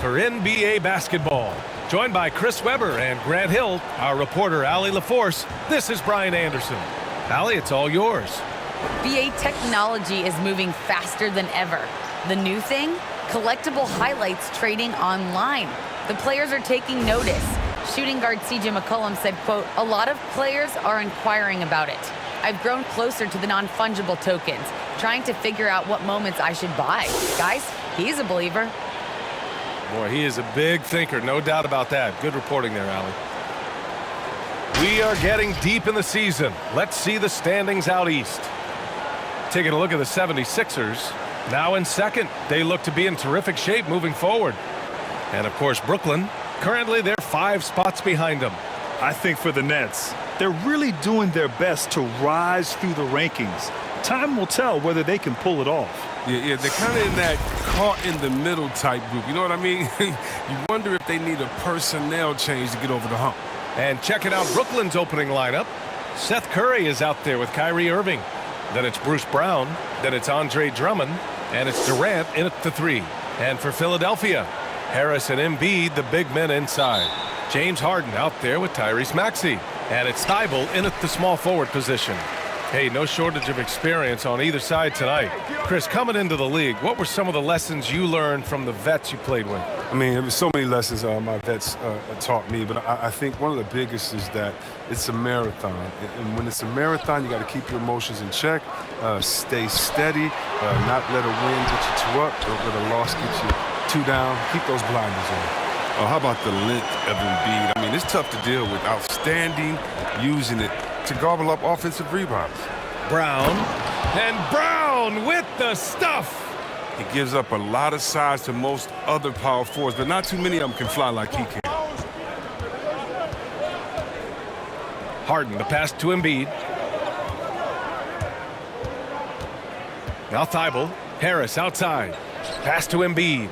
for NBA basketball. Joined by Chris Webber and Grant Hill, our reporter Allie LaForce, this is Brian Anderson. Allie, it's all yours. BA technology is moving faster than ever. The new thing? Collectible highlights trading online. The players are taking notice. Shooting guard CJ McCollum said, quote, "A lot of players are inquiring about it. I've grown closer to the non-fungible tokens, trying to figure out what moments I should buy." Guys, he's a believer. Boy, he is a big thinker, no doubt about that. Good reporting there, Allie. We are getting deep in the season. Let's see the standings out east. Taking a look at the 76ers. Now in second, they look to be in terrific shape moving forward. And of course, Brooklyn, currently they're 5 spots behind them. I think for the Nets, they're really doing their best to rise through the rankings. Time will tell whether they can pull it off. Yeah, they're kind of in that caught-in-the-middle type group. You know what I mean? You wonder if they need a personnel change to get over the hump. And checking out Brooklyn's opening lineup, Seth Curry is out there with Kyrie Irving. Then it's Bruce Brown. Then it's Andre Drummond. And it's Durant in at the 3. And for Philadelphia, Harris and Embiid, the big men inside. James Harden out there with Tyrese Maxey. And it's Thybulle in at the small forward position. Hey, no shortage of experience on either side tonight. Chris, coming into the league, what were some of the lessons you learned from the vets you played with? I mean, there were so many lessons my vets taught me, but I think one of the biggest is that it's a marathon. And when it's a marathon, you got to keep your emotions in check, stay steady, not let a win get you 2 up, don't let a loss get you 2 down. Keep those blinders on. Oh, how about the length of Embiid? I mean, it's tough to deal with. Outstanding, using it to gobble up offensive rebounds. Brown, and Brown with the stuff. He gives up a lot of size to most other power forwards, but not too many of them can fly like he can. Harden, the pass to Embiid. Now Thybulle. Harris outside. Pass to Embiid.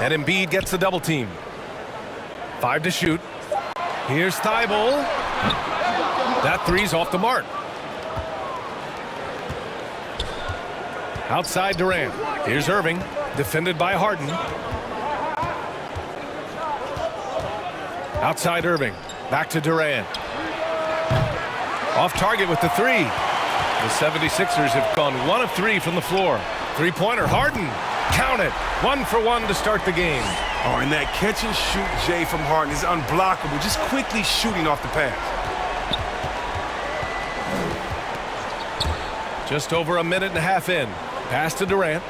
And Embiid gets the double team. 5 to shoot. Here's Thybulle. That 3's off the mark. Outside Durant. Here's Irving. Defended by Harden. Outside Irving. Back to Durant. Off target with the 3. The 76ers have gone 1 of 3 from the floor. 3-pointer. Harden. Count it. 1 for 1 to start the game. Oh, and that catch and shoot Jay from Harden is unblockable. Just quickly shooting off the pass. Just over a minute and a half in. Pass to Durant.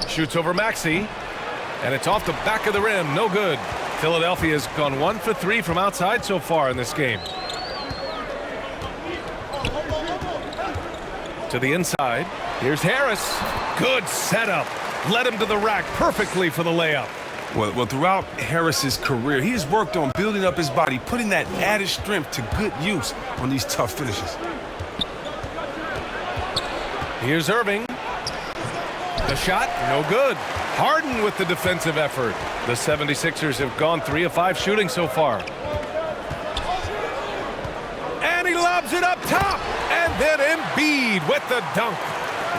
Shoots over Maxey. And it's off the back of the rim. No good. Philadelphia has gone 1 for 3 from outside so far in this game. To the inside. Here's Harris. Good setup. Led him to the rack perfectly for the layup. Well, throughout Harris's career, he has worked on building up his body, putting that added strength to good use on these tough finishes. Here's Irving. The shot, no good. Harden with the defensive effort. The 76ers have gone 3 of 5 shooting so far. And he lobs it up top. And then Embiid with the dunk.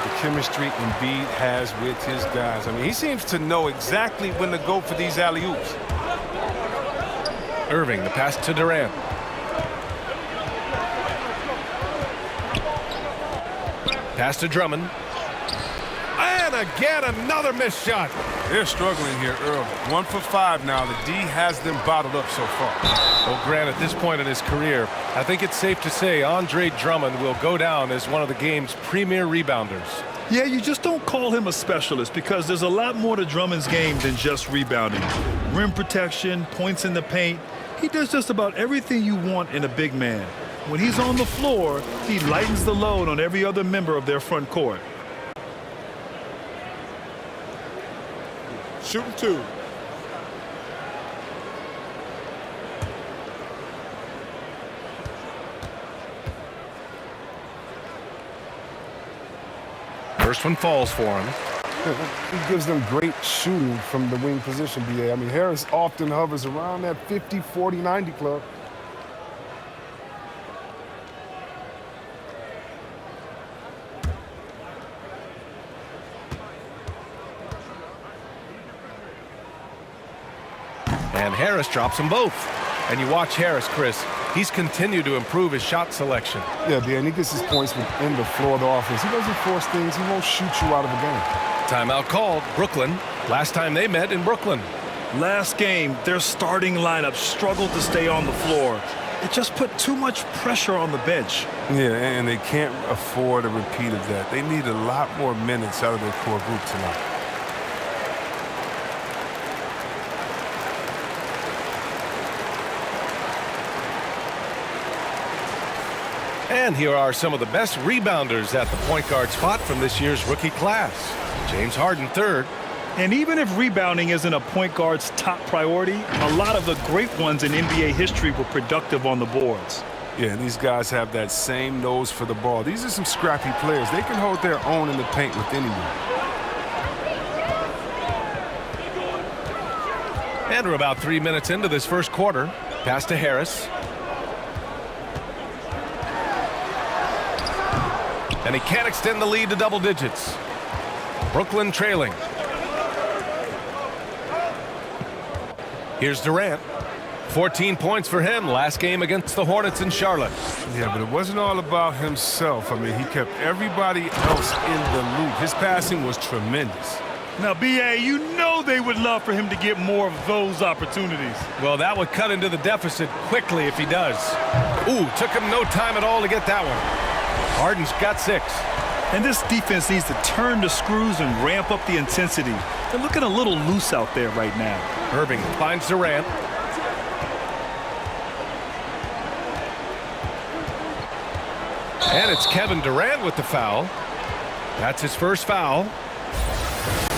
The chemistry Embiid has with his guys. I mean, he seems to know exactly when to go for these alley-oops. Irving, the pass to Durant. Pass to Drummond. And again, another missed shot. They're struggling here early. 1 for 5 now. The D has them bottled up so far. Well, Grant, at this point in his career, I think it's safe to say Andre Drummond will go down as one of the game's premier rebounders. Yeah, you just don't call him a specialist because there's a lot more to Drummond's game than just rebounding. Rim protection, points in the paint. He does just about everything you want in a big man. When he's on the floor, he lightens the load on every other member of their front court. Shooting 2. First one falls for him. He gives them great shooting from the wing position, BA. I mean, Harris often hovers around that 50, 40, 90 club. And Harris drops them both. And you watch Harris, Chris. He's continued to improve his shot selection. Yeah, and he gets his points within the floor of the offense. He doesn't force things. He won't shoot you out of a game. Timeout called. Brooklyn. Last time they met in Brooklyn. Last game, their starting lineup struggled to stay on the floor. It just put too much pressure on the bench. Yeah, and they can't afford a repeat of that. They need a lot more minutes out of their core group tonight. And here are some of the best rebounders at the point guard spot from this year's rookie class. James Harden, third. And even if rebounding isn't a point guard's top priority, a lot of the great ones in NBA history were productive on the boards. Yeah, and these guys have that same nose for the ball. These are some scrappy players. They can hold their own in the paint with anyone. And we're about 3 minutes into this first quarter. Pass to Harris. And he can't extend the lead to double digits. Brooklyn trailing. Here's Durant. 14 points for him last game against the Hornets in Charlotte. Yeah, but it wasn't all about himself. I mean, he kept everybody else in the loop. His passing was tremendous. Now, B.A., you know they would love for him to get more of those opportunities. Well, that would cut into the deficit quickly if he does. Ooh, took him no time at all to get that one. Harden's got 6. And this defense needs to turn the screws and ramp up the intensity. They're looking a little loose out there right now. Irving finds Durant. And it's Kevin Durant with the foul. That's his first foul.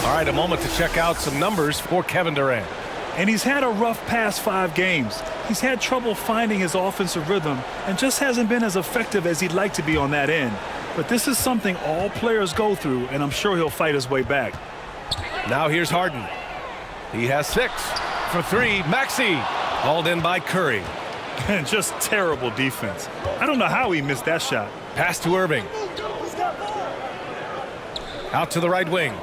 All right, a moment to check out some numbers for Kevin Durant. And he's had a rough past 5 games. He's had trouble finding his offensive rhythm and just hasn't been as effective as he'd like to be on that end. But this is something all players go through, and I'm sure he'll fight his way back. Now here's Harden. He has 6. For 3, Maxey. Hauled in by Curry. And just terrible defense. I don't know how he missed that shot. Pass to Irving. Out to the right wing.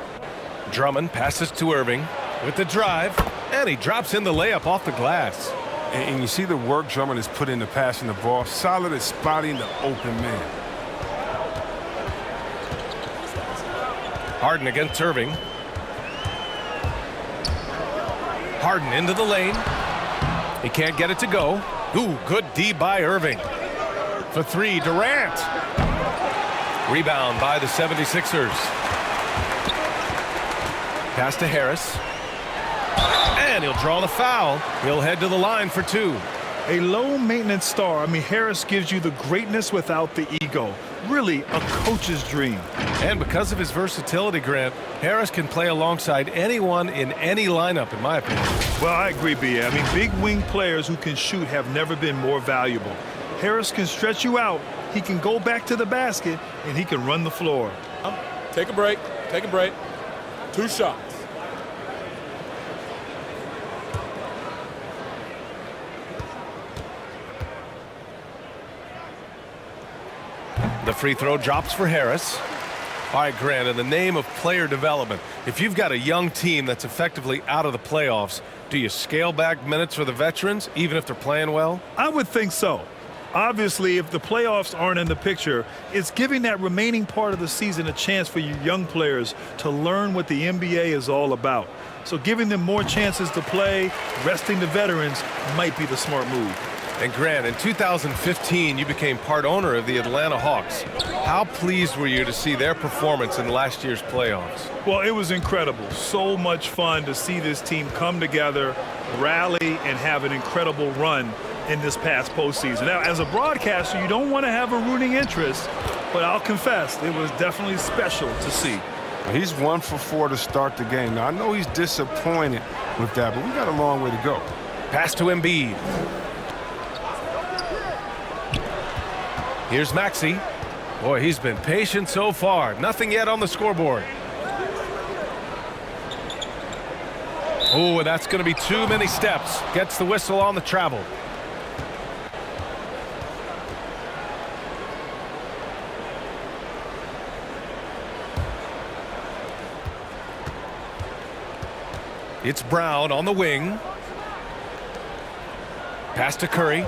Drummond passes to Irving with the drive, and he drops in the layup off the glass. And you see the work Drummond has put into passing the ball. Solid at spotting the open man. Harden against Irving. Harden into the lane. He can't get it to go. Ooh, good D by Irving. For 3, Durant. Rebound by the 76ers. Pass to Harris. And he'll draw the foul. He'll head to the line for 2. A low-maintenance star. I mean, Harris gives you the greatness without the ego. Really a coach's dream. And because of his versatility, Grant, Harris can play alongside anyone in any lineup, in my opinion. Well, I agree, B.A. I mean, big wing players who can shoot have never been more valuable. Harris can stretch you out. He can go back to the basket, and he can run the floor. Take a break. Take a break. 2 shots. The free throw drops for Harris. All right, Grant, in the name of player development, if you've got a young team that's effectively out of the playoffs, do you scale back minutes for the veterans, even if they're playing well? I would think so. Obviously, if the playoffs aren't in the picture, it's giving that remaining part of the season a chance for you young players to learn what the NBA is all about. So giving them more chances to play, resting the veterans, might be the smart move. And Grant, in 2015, you became part owner of the Atlanta Hawks. How pleased were you to see their performance in last year's playoffs? Well, it was incredible. So much fun to see this team come together, rally, and have an incredible run in this past postseason. Now, as a broadcaster, you don't want to have a rooting interest, but I'll confess, it was definitely special to see. He's 1 for 4 to start the game. Now, I know he's disappointed with that, but we got a long way to go. Pass to Embiid. Here's Maxey. Boy, he's been patient so far. Nothing yet on the scoreboard. Oh, and that's going to be too many steps. Gets the whistle on the travel. It's Brown on the wing. Pass to Curry.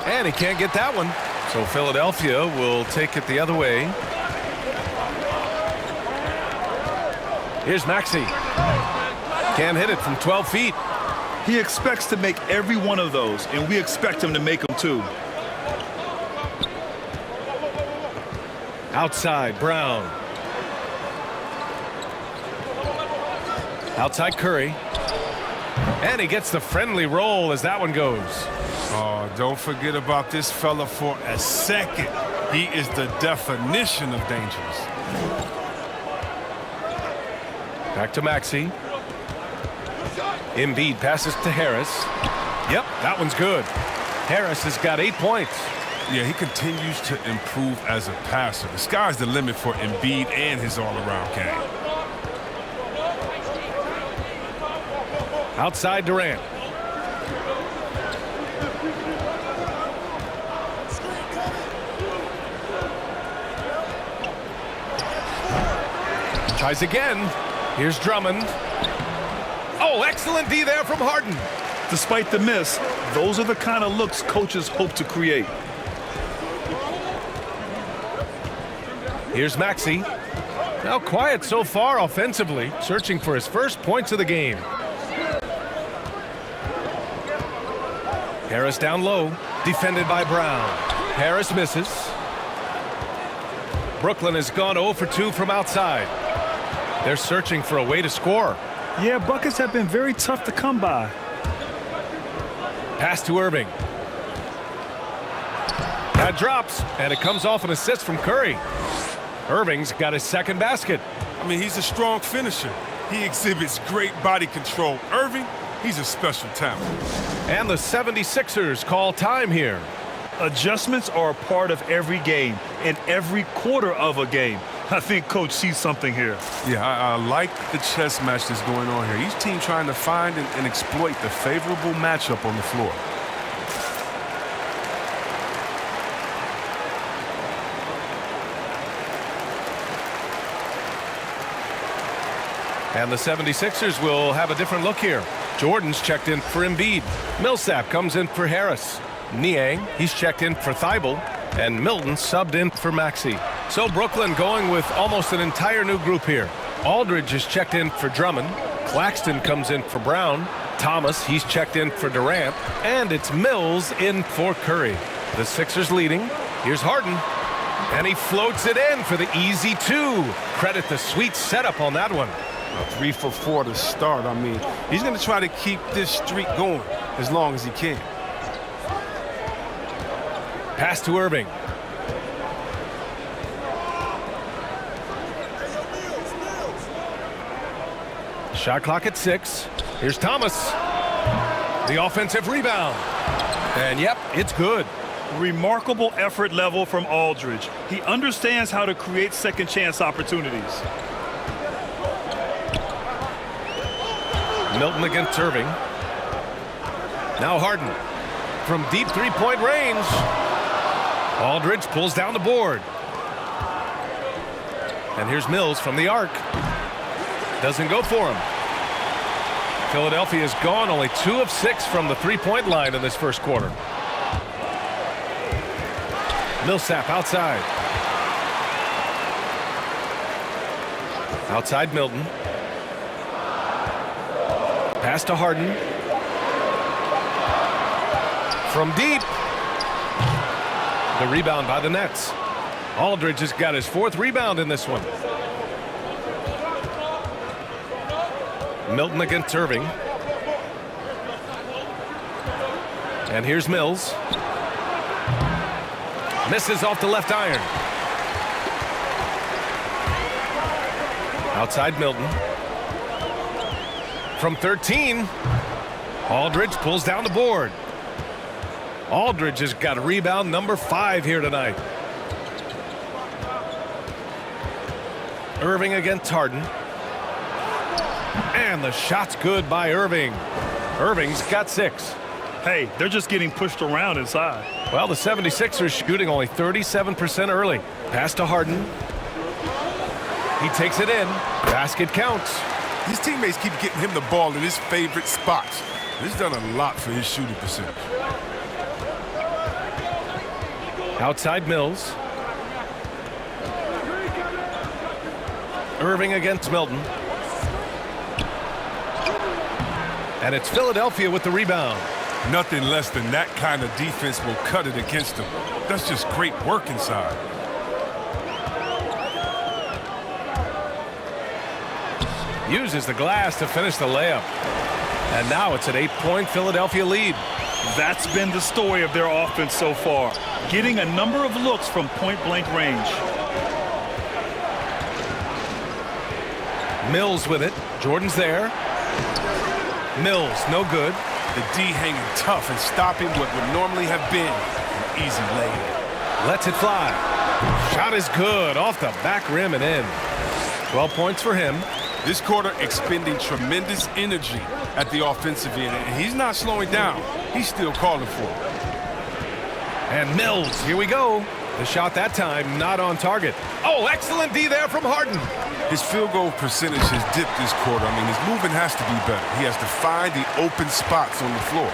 And he can't get that one. So Philadelphia will take it the other way. Here's Maxey. Can't hit it from 12 feet. He expects to make every one of those, and we expect him to make them too. Outside, Brown. Outside Curry. And he gets the friendly roll as that one goes. Oh, don't forget about this fella for a second. He is the definition of dangerous. Back to Maxey. Embiid passes to Harris. Yep, that one's good. Harris has got 8 points. Yeah, he continues to improve as a passer. The sky's the limit for Embiid and his all-around game. Outside Durant. Tries again. Here's Drummond. Oh, excellent D there from Harden. Despite the miss, those are the kind of looks coaches hope to create. Here's Maxey. Now quiet so far offensively, searching for his first points of the game. Harris down low, defended by Brown. Harris misses. Brooklyn has gone 0 for 2 from outside. They're searching for a way to score. Yeah, buckets have been very tough to come by. Pass to Irving. That drops, and it comes off an assist from Curry. Irving's got his second basket. I mean, he's a strong finisher. He exhibits great body control. Irving, he's a special talent. And the 76ers call time here. Adjustments are a part of every game and every quarter of a game. I think Coach sees something here. Yeah, I like the chess match that's going on here. Each team trying to find and exploit the favorable matchup on the floor. And the 76ers will have a different look here. Jordan's checked in for Embiid. Millsap comes in for Harris. Niang, he's checked in for Thibault. And Milton subbed in for Maxey. So Brooklyn going with almost an entire new group here. Aldridge is checked in for Drummond. Claxton comes in for Brown. Thomas, he's checked in for Durant. And it's Mills in for Curry. The Sixers leading. Here's Harden. And he floats it in for the easy 2. Credit the sweet setup on that one. 3 for 4 to start. I mean, he's going to try to keep this streak going as long as he can. Pass to Irving. Shot clock at 6. Here's Thomas. The offensive rebound. And yep, it's good. Remarkable effort level from Aldridge. He understands how to create second chance opportunities. Milton against Irving. Now Harden. From deep three-point range. Aldridge pulls down the board. And here's Mills from the arc. Doesn't go for him. Philadelphia's gone only 2 of 6 from the three-point line in this first quarter. Millsap outside. Outside Milton. Pass to Harden. From deep. The rebound by the Nets. Aldridge has got his 4th rebound in this one. Milton against Irving. And here's Mills. Misses off the left iron. Outside Milton. From 13. Aldridge pulls down the board. Aldridge has got rebound number 5 here tonight. Irving against Harden. And the shot's good by Irving. Irving's got 6. Hey, they're just getting pushed around inside. Well, the 76ers shooting only 37% early. Pass to Harden. He takes it in. Basket counts. His teammates keep getting him the ball in his favorite spots. This has done a lot for his shooting percentage. Outside Mills. Irving against Milton. And it's Philadelphia with the rebound. Nothing less than that kind of defense will cut it against them. That's just great work inside. Uses the glass to finish the layup. And now it's an 8-point Philadelphia lead. That's been the story of their offense so far, getting a number of looks from point-blank range. Mills with it. Jordan's there. Mills, no good. The D hanging tough and stopping what would normally have been an easy layup. Lets it fly. Shot is good. Off the back rim and in. 12 points for him. This quarter expending tremendous energy at the offensive end, and he's not slowing down. He's still calling for it. And Mills, here we go. The shot that time not on target. Oh, excellent D there from Harden. His field goal percentage has dipped this quarter. I mean, his movement has to be better. He has to find the open spots on the floor.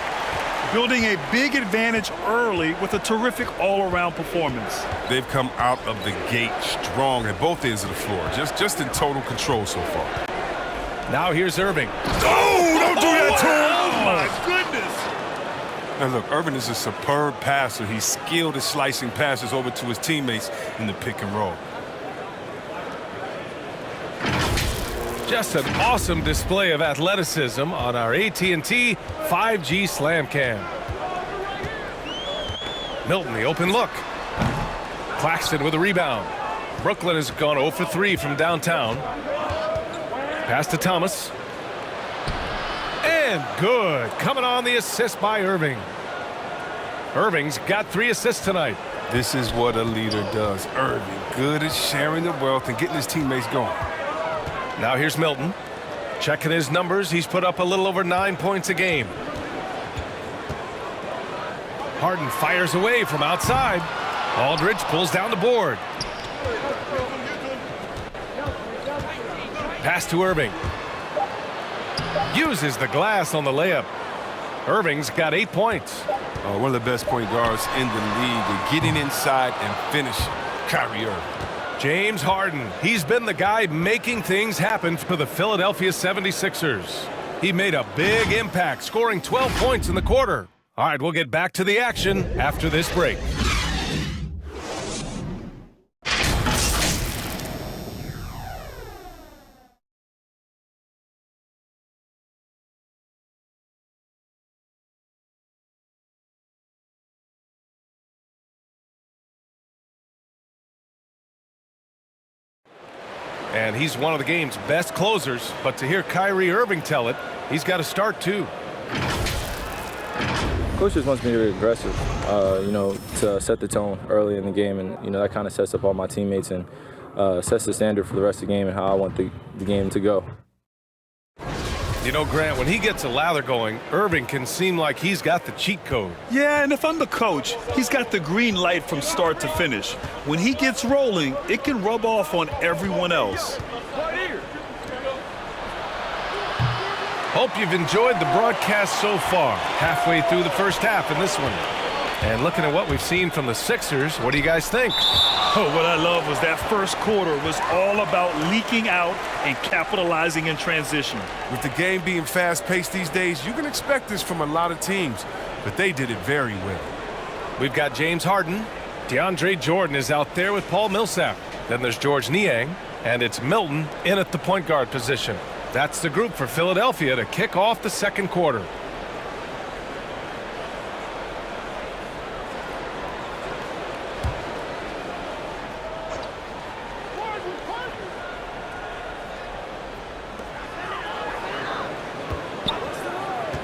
Building a big advantage early with a terrific all-around performance. They've come out of the gate strong at both ends of the floor, just in total control so far. Now here's Irving. Oh, don't do that to him! Oh, my goodness! Now look, Irving is a superb passer. He's skilled at slicing passes over to his teammates in the pick and roll. Just an awesome display of athleticism on our AT&T 5G Slam Cam. Milton, the open look. Claxton with a rebound. Brooklyn has gone 0 for 3 from downtown. Pass to Thomas. And good. Coming on the assist by Irving. Irving's got 3 assists tonight. This is what a leader does. Irving, good at sharing the wealth and getting his teammates going. Now here's Milton. Checking his numbers. He's put up a little over 9 points a game. Harden fires away from outside. Aldridge pulls down the board. Pass to Irving. Uses the glass on the layup. Irving's got 8 points. One of the best point guards in the league at getting inside and finishing. Kyrie Irving. James Harden. He's been the guy making things happen for the Philadelphia 76ers. He made a big impact, scoring 12 points in the quarter. All right, we'll get back to the action after this break. And he's one of the game's best closers, but to hear Kyrie Irving tell it, he's got to start too. Coach just wants me to be aggressive, to set the tone early in the game, and that kind of sets up all my teammates and sets the standard for the rest of the game and how I want the game to go. You know, Grant, when he gets a lather going, Irving can seem like he's got the cheat code. Yeah, and if I'm the coach, he's got the green light from start to finish. When he gets rolling, it can rub off on everyone else. Hope you've enjoyed the broadcast so far. Halfway through the first half in this one. And looking at what we've seen from the Sixers, what do you guys think? Oh, what I love was that first quarter was all about leaking out and capitalizing in transition. With the game being fast-paced these days, you can expect this from a lot of teams, but they did it very well. We've got James Harden. DeAndre Jordan is out there with Paul Millsap. Then there's Georges Niang, and it's Milton in at the point guard position. That's the group for Philadelphia to kick off the second quarter.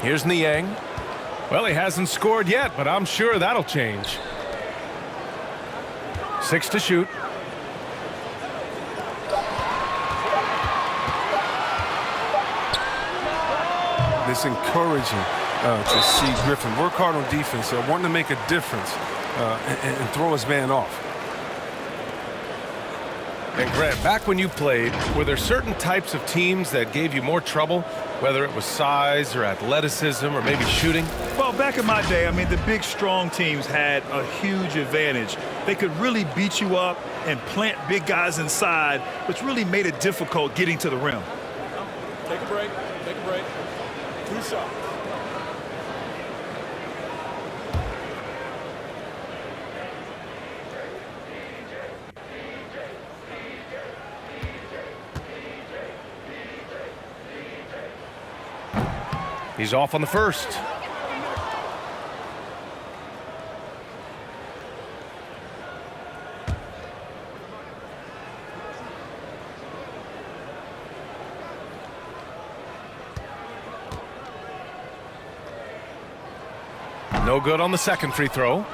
Here's Niang. Well, he hasn't scored yet, but I'm sure that'll change. 6 to shoot. It's encouraging to see Griffin work hard on defense, wanting to make a difference and throw his man off. And Grant, back when you played, were there certain types of teams that gave you more trouble, whether it was size or athleticism or maybe shooting? Well, back in my day, I mean, the big, strong teams had a huge advantage. They could really beat you up and plant big guys inside, which really made it difficult getting to the rim. Take a break. Take a break. 2 shots. He's off on the first. No good on the second free throw.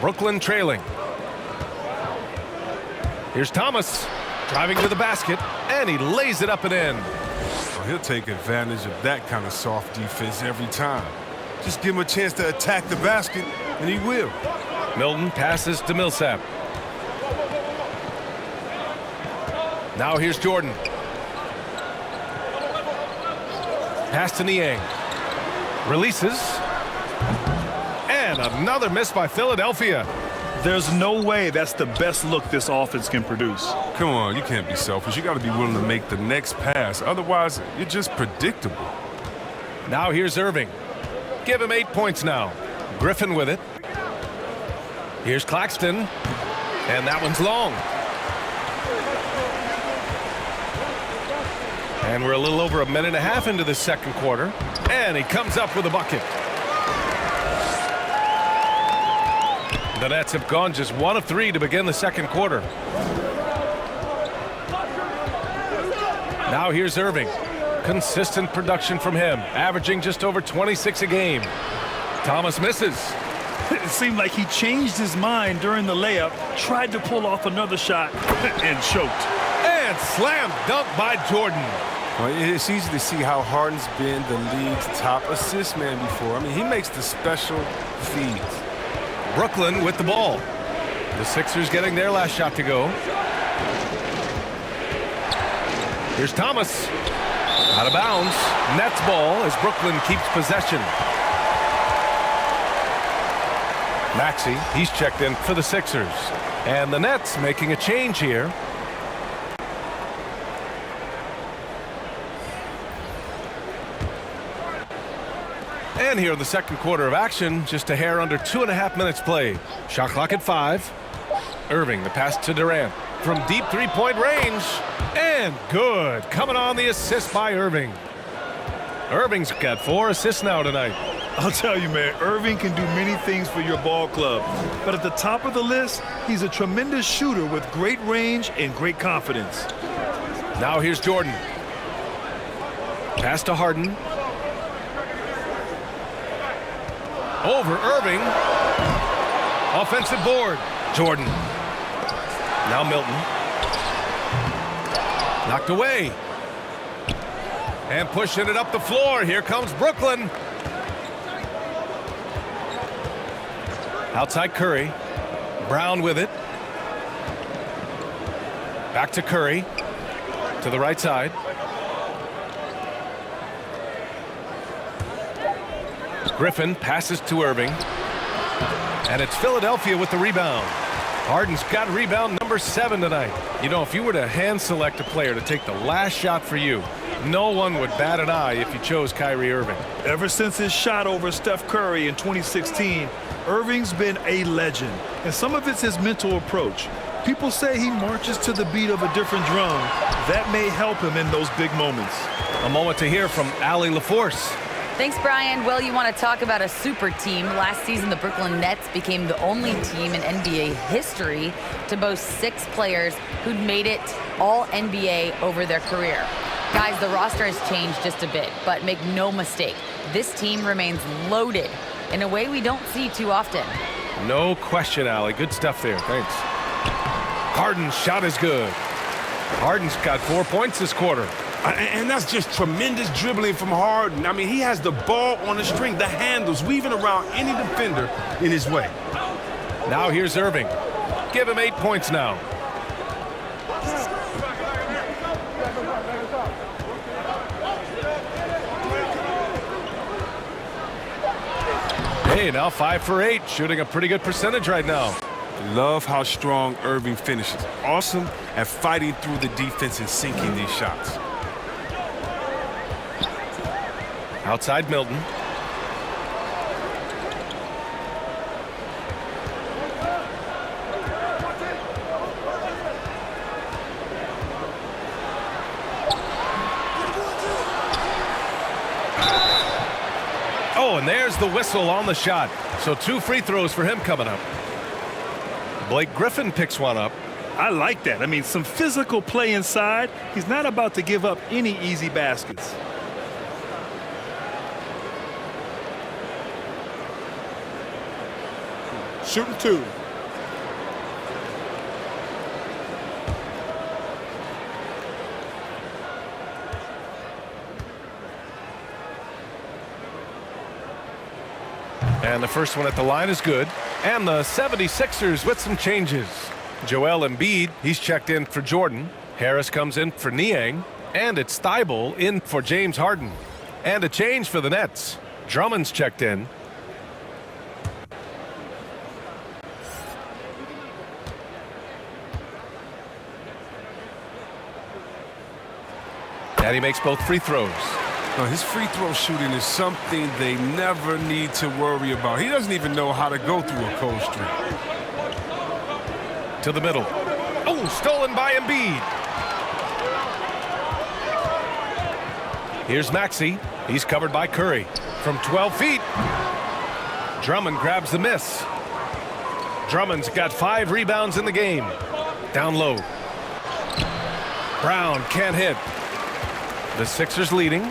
Brooklyn trailing. Here's Thomas driving to the basket, and he lays it up and in. He'll take advantage of that kind of soft defense every time. Just give him a chance to attack the basket, and he will. Milton passes to Millsap. Now here's Jordan. Pass to Niang. Releases. And another miss by Philadelphia. There's no way that's the best look this offense can produce. Come on, you can't be selfish. You got to be willing to make the next pass. Otherwise, you're just predictable. Now here's Irving. Give him 8 points now. Griffin with it. Here's Claxton. And that one's long. And we're a little over a minute and a half into the second quarter. And he comes up with a bucket. The Nets have gone just 1 of 3 to begin the second quarter. Now here's Irving. Consistent production from him, averaging just over 26 a game. Thomas misses. It seemed like he changed his mind during the layup, tried to pull off another shot, and choked. And slam dunk by Jordan. Well, it's easy to see how Harden's been the league's top assist man before. I mean, he makes the special feeds. Brooklyn with the ball. The Sixers getting their last shot to go. Here's Thomas. Out of bounds. Nets ball as Brooklyn keeps possession. Maxey, he's checked in for the Sixers. And the Nets making a change here. And here in the second quarter of action, just a hair under 2.5 minutes played. Shot clock at 5. Irving, the pass to Durant from deep three-point range. And good. Coming on the assist by Irving. Irving's got 4 assists now tonight. I'll tell you, man, Irving can do many things for your ball club. But at the top of the list, he's a tremendous shooter with great range and great confidence. Now here's Jordan. Pass to Harden. Over Irving. Offensive board. Jordan. Now Milton. Knocked away. And pushing it up the floor. Here comes Brooklyn. Outside Curry. Brown with it. Back to Curry. To the right side. Griffin passes to Irving. And it's Philadelphia with the rebound. Harden's got rebound number 7 tonight. You know, if you were to hand select a player to take the last shot for you, no one would bat an eye if you chose Kyrie Irving. Ever since his shot over Steph Curry in 2016, Irving's been a legend. And some of it's his mental approach. People say he marches to the beat of a different drum. That may help him in those big moments. A moment to hear from Allie LaForce. Thanks, Brian. Well, you want to talk about a super team. Last season, the Brooklyn Nets became the only team in NBA history to boast 6 players who'd made it all NBA over their career. Guys, the roster has changed just a bit, but make no mistake, this team remains loaded in a way we don't see too often. No question, Allie. Good stuff there. Thanks. Harden's shot is good. Harden's got 4 points this quarter. And that's just tremendous dribbling from Harden. I mean, he has the ball on the string, the handles, weaving around any defender in his way. Now here's Irving. Give him 8 points now. Hey, now 5 for 8, shooting a pretty good percentage right now. Love how strong Irving finishes. Awesome at fighting through the defense and sinking these shots. Outside Milton. Oh, and there's the whistle on the shot. So 2 free throws for him coming up. Blake Griffin picks one up. I like that. I mean, some physical play inside. He's not about to give up any easy baskets. Shooting 2. And the first one at the line is good. And the 76ers with some changes. Joel Embiid, he's checked in for Jordan. Harris comes in for Niang. And it's Thibault in for James Harden. And a change for the Nets. Drummond's checked in. And he makes both free throws. His free throw shooting is something they never need to worry about. He doesn't even know how to go through a cold streak. To the middle. Oh, stolen by Embiid. Here's Maxey. He's covered by Curry. From 12 feet. Drummond grabs the miss. Drummond's got 5 rebounds in the game. Down low. Brown can't hit. The Sixers leading.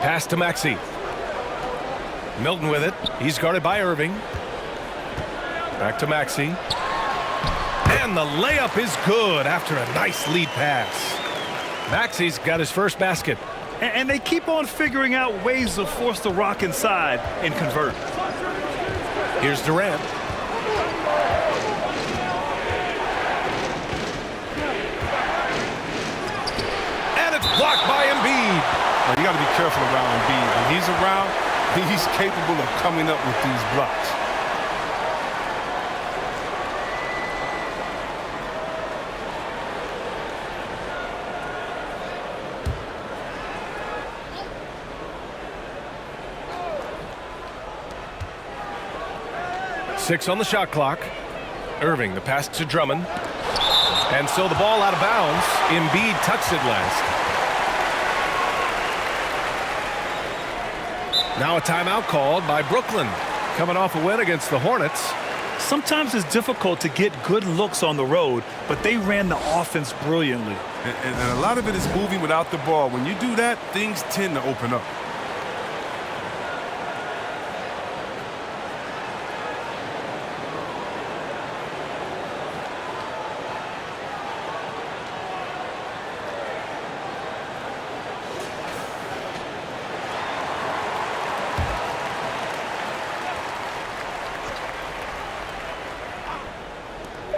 Pass to Maxey. Milton with it. He's guarded by Irving. Back to Maxey. And the layup is good after a nice lead pass. Maxey's got his first basket. And they keep on figuring out ways to force the rock inside and convert. Here's Durant. And it's blocked by Embiid. You got to be careful around Embiid. When he's around, he's capable of coming up with these blocks. Six on the shot clock. Irving, the pass to Drummond. And so the ball out of bounds. Embiid touched it last. Now a timeout called by Brooklyn. Coming off a win against the Hornets. Sometimes it's difficult to get good looks on the road, but they ran the offense brilliantly. And a lot of it is moving without the ball. When you do that, things tend to open up.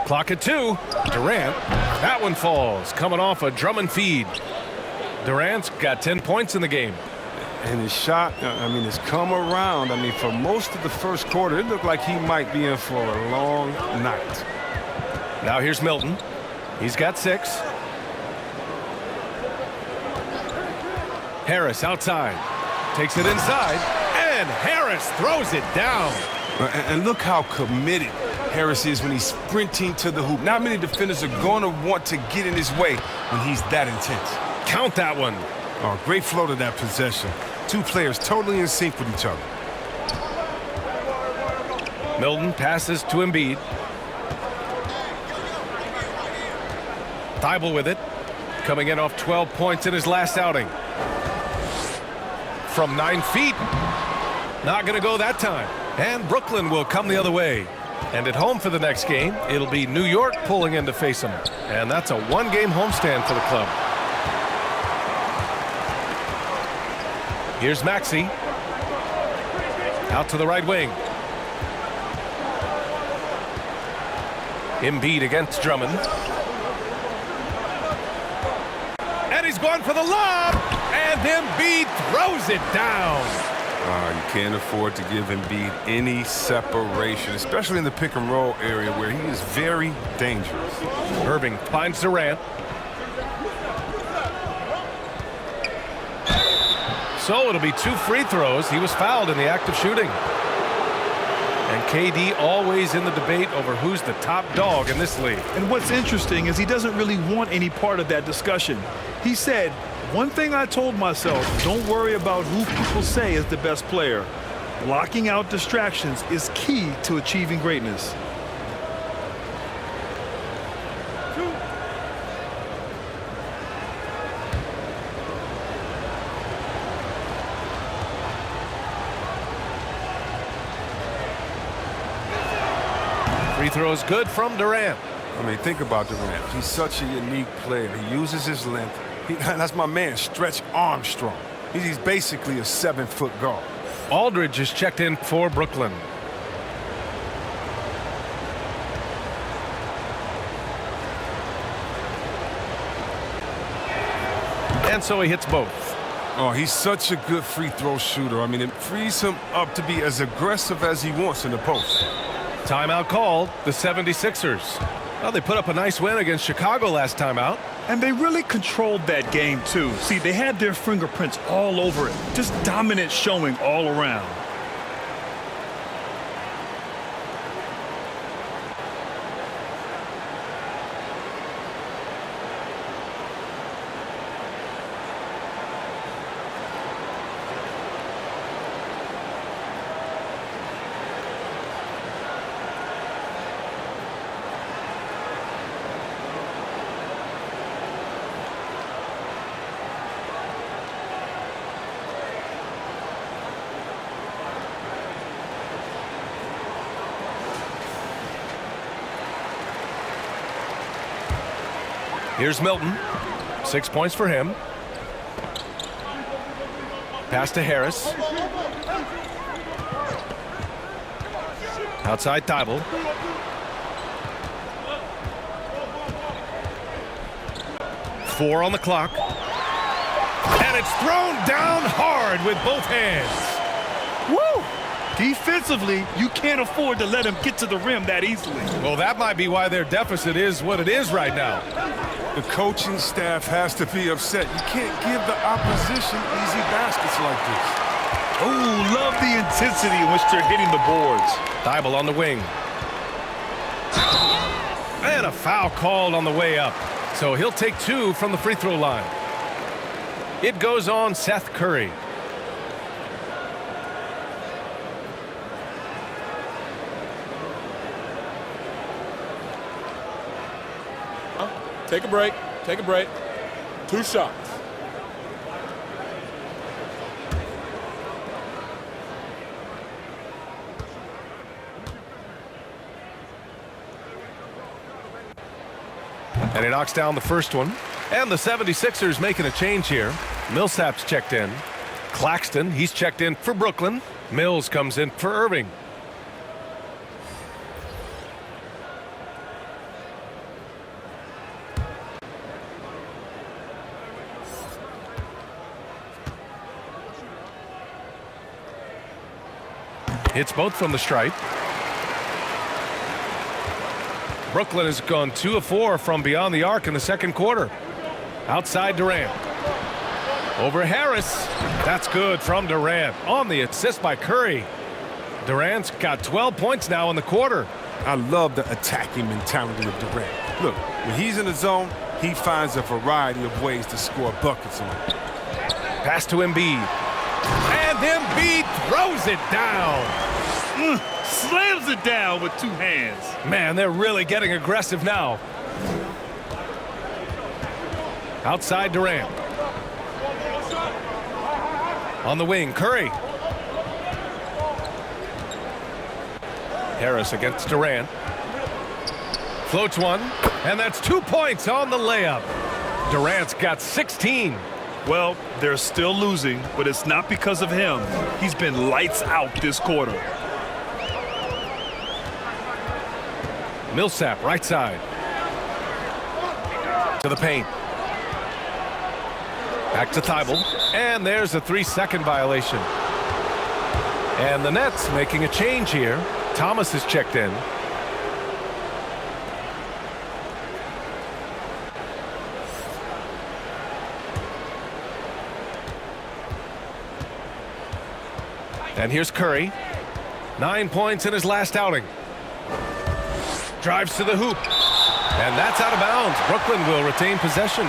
Clock at 2. Durant. That one falls. Coming off a Drummond feed. Durant's got 10 points in the game. And his shot, I mean, has come around. I mean, for most of the first quarter, it looked like he might be in for a long night. Now here's Milton. He's got 6. Harris outside. Takes it inside. And Harris throws it down. And look how committed Harris is when he's sprinting to the hoop. Not many defenders are going to want to get in his way when he's that intense. Count that one. Oh, great flow to that possession. 2 players totally in sync with each other. Milton passes to Embiid. Thibault with it. Coming in off 12 points in his last outing. From 9 feet. Not going to go that time. And Brooklyn will come the other way. And at home for the next game, it'll be New York pulling in to face them. And that's a 1-game homestand for the club. Here's Maxey. Out to the right wing. Embiid against Drummond. And he's going for the lob. And Embiid throws it down. You can't afford to give Embiid any separation, especially in the pick and roll area where he is very dangerous. Irving finds Durant. So it'll be 2 free throws. He was fouled in the act of shooting. And KD always in the debate over who's the top dog in this league. And what's interesting is he doesn't really want any part of that discussion. He said, one thing I told myself, don't worry about who people say is the best player. Blocking out distractions is key to achieving greatness. Free throws good from Durant. I mean, think about Durant. He's such a unique player. He uses his length. That's my man, Stretch Armstrong. He's basically a 7-foot guard. Aldridge is checked in for Brooklyn. And so he hits both. Oh, he's such a good free throw shooter. I mean, it frees him up to be as aggressive as he wants in the post. Timeout called, the 76ers. Well, they put up a nice win against Chicago last time out. And they really controlled that game, too. See, they had their fingerprints all over it. Just dominant showing all around. Here's Milton. 6 points for him. Pass to Harris. Outside Thibault. Four on the clock. And it's thrown down hard with both hands. Woo! Defensively, you can't afford to let him get to the rim that easily. Well, that might be why their deficit is what it is right now. The coaching staff has to be upset. You can't give the opposition easy baskets like this. Oh, love the intensity in which they're hitting the boards. Thibault on the wing. And a foul called on the way up. So he'll take 2 from the free throw line. It goes on Seth Curry. Take a break. Take a break. 2 shots. And he knocks down the first one. And the 76ers making a change here. Millsap's checked in. Claxton, he's checked in for Brooklyn. Mills comes in for Irving. Hits both from the stripe. Brooklyn has gone 2 of 4 from beyond the arc in the second quarter. Outside Durant. Over Harris. That's good from Durant. On the assist by Curry. Durant's got 12 points now in the quarter. I love the attacking mentality of Durant. Look, when he's in the zone, he finds a variety of ways to score buckets on it. Pass to Embiid. And Embiid throws it down. Slams it down with 2 hands. Man, they're really getting aggressive now. Outside Durant. On the wing, Curry. Harris against Durant. Floats one, and that's 2 points on the layup. Durant's got 16. Well, they're still losing, but it's not because of him. He's been lights out this quarter. Millsap, right side. To the paint. Back to Thibault. And there's a 3-second violation. And the Nets making a change here. Thomas is checked in. And here's Curry. 9 points in his last outing. Drives to the hoop. And that's out of bounds. Brooklyn will retain possession.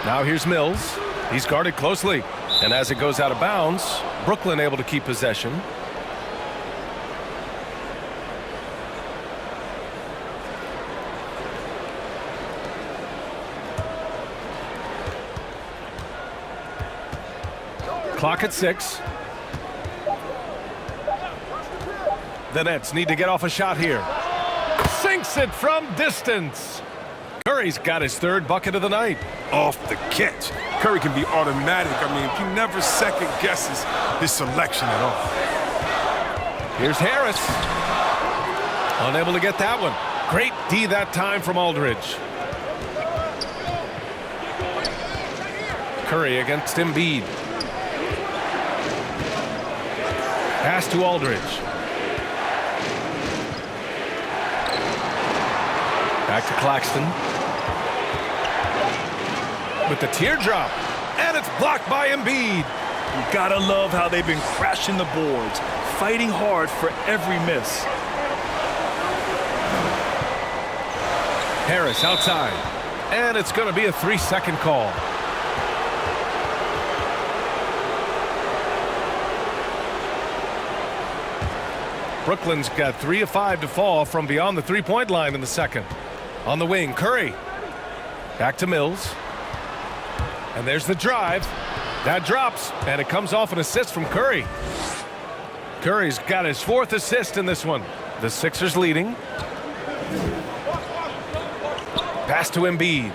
Now here's Mills. He's guarded closely. And as it goes out of bounds, Brooklyn able to keep possession. Clock at 6. The Nets need to get off a shot here. Sinks it from distance. Curry's got his 3rd bucket of the night. Off the catch. Curry can be automatic. I mean, he never second guesses his selection at all. Here's Harris. Unable to get that one. Great D that time from Aldridge. Curry against Embiid. Pass to Aldridge. Back to Claxton. With the teardrop. And it's blocked by Embiid. You gotta love how they've been crashing the boards, fighting hard for every miss. Harris outside. And it's going to be a 3-second call. Brooklyn's got 3 of 5 to fall from beyond the 3-point line in the second. On the wing, Curry. Back to Mills. And there's the drive. That drops, and it comes off an assist from Curry. Curry's got his 4th assist in this one. The Sixers leading. Pass to Embiid.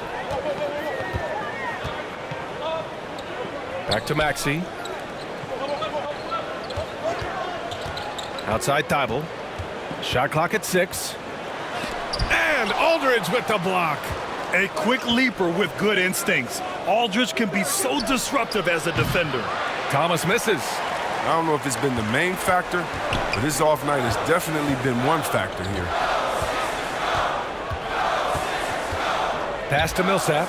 Back to Maxey. Outside Thibault. Shot clock at 6. And Aldridge with the block. A quick leaper with good instincts. Aldridge can be so disruptive as a defender. Thomas misses. I don't know if it's been the main factor, but his off night has definitely been one factor here. Pass to Millsap.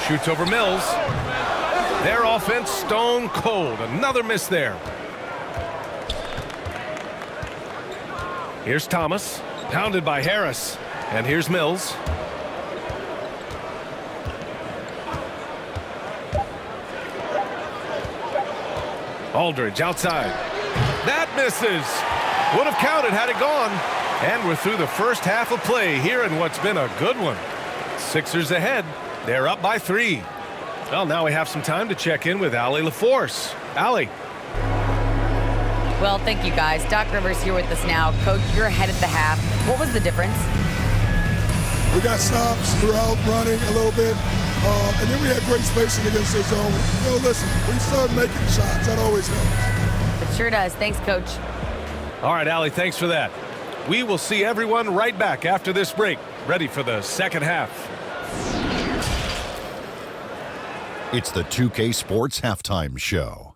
Shoots over Mills. Their offense stone cold. Another miss there. Here's Thomas. Pounded by Harris. And here's Mills. Aldridge outside. That misses. Would have counted had it gone. And we're through the first half of play here in what's been a good one. Sixers ahead. They're up by 3. Well, now we have some time to check in with Allie LaForce. Allie. Well, thank you, guys. Doc Rivers here with us now. Coach, you're ahead at the half. What was the difference? We got stops throughout, running a little bit, and then we had great spacing against their zone. You know, listen, we started making shots. That always helps. It sure does. Thanks, Coach. All right, Allie, thanks for that. We will see everyone right back after this break, ready for the second half. It's the 2K Sports Halftime Show.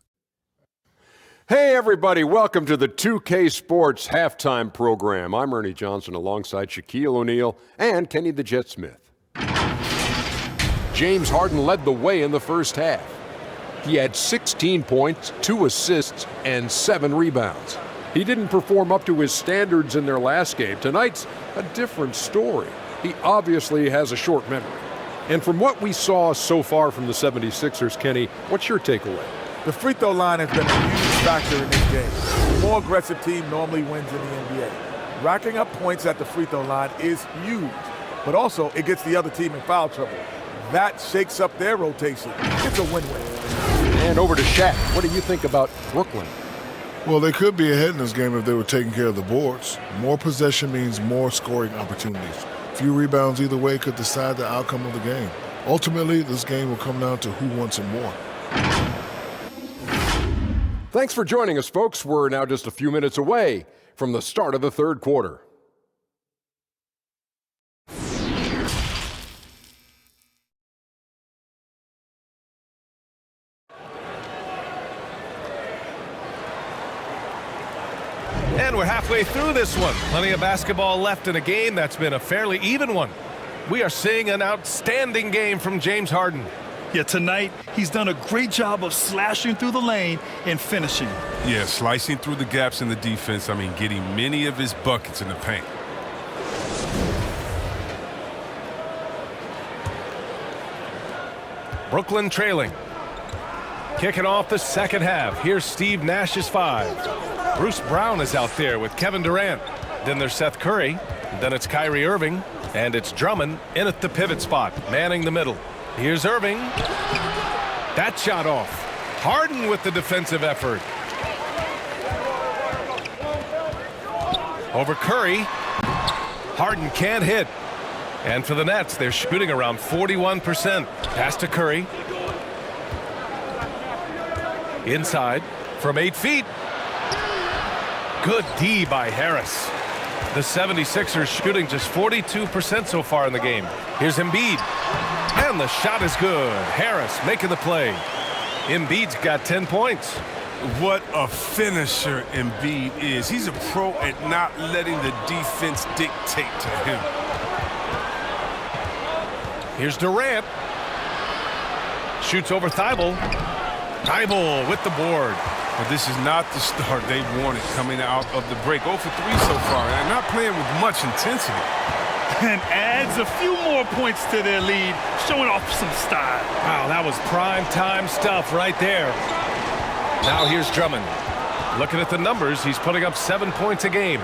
Hey, everybody. Welcome to the 2K Sports Halftime Program. I'm Ernie Johnson alongside Shaquille O'Neal and Kenny the Jet Smith. James Harden led the way in the first half. He had 16 points, 2 assists, and 7 rebounds. He didn't perform up to his standards in their last game. Tonight's a different story. He obviously has a short memory. And from what we saw so far from the 76ers, Kenny, what's your takeaway? The free throw line has been a huge factor in this game. The more aggressive team normally wins in the NBA. Racking up points at the free throw line is huge, but also it gets the other team in foul trouble. That shakes up their rotation. It's a win-win. And over to Shaq. What do you think about Brooklyn? Well, they could be ahead in this game if they were taking care of the boards. More possession means more scoring opportunities. Few rebounds either way could decide the outcome of the game. Ultimately, this game will come down to who wants it more. Thanks for joining us, folks. We're now just a few minutes away from the start of the third quarter. And we're halfway through this one. Plenty of basketball left in a game that's been a fairly even one. We are seeing an outstanding game from James Harden. Yeah, tonight he's done a great job of slashing through the lane and finishing. Yeah, slicing through the gaps in the defense. I mean, getting many of his buckets in the paint. Brooklyn trailing. Kicking off the second half. Here's Steve Nash's 5. Bruce Brown is out there with Kevin Durant. Then there's Seth Curry. Then it's Kyrie Irving. And it's Drummond in at the pivot spot, manning the middle. Here's Irving. That shot off. Harden with the defensive effort. Over Curry. Harden can't hit. And for the Nets, they're shooting around 41%. Pass to Curry. Inside from 8 feet. Good D by Harris. The 76ers shooting just 42% so far in the game. Here's Embiid. And the shot is good. Harris making the play. Embiid's got 10 points. What a finisher Embiid is. He's a pro at not letting the defense dictate to him. Here's Durant. Shoots over Thibault. Thibault with the board. But this is not the start they wanted coming out of the break. 0 for 3 so far, and not playing with much intensity. And adds a few more points to their lead, showing off some style. Wow, that was prime time stuff right there. Now here's Drummond. Looking at the numbers, he's putting up 7 points a game.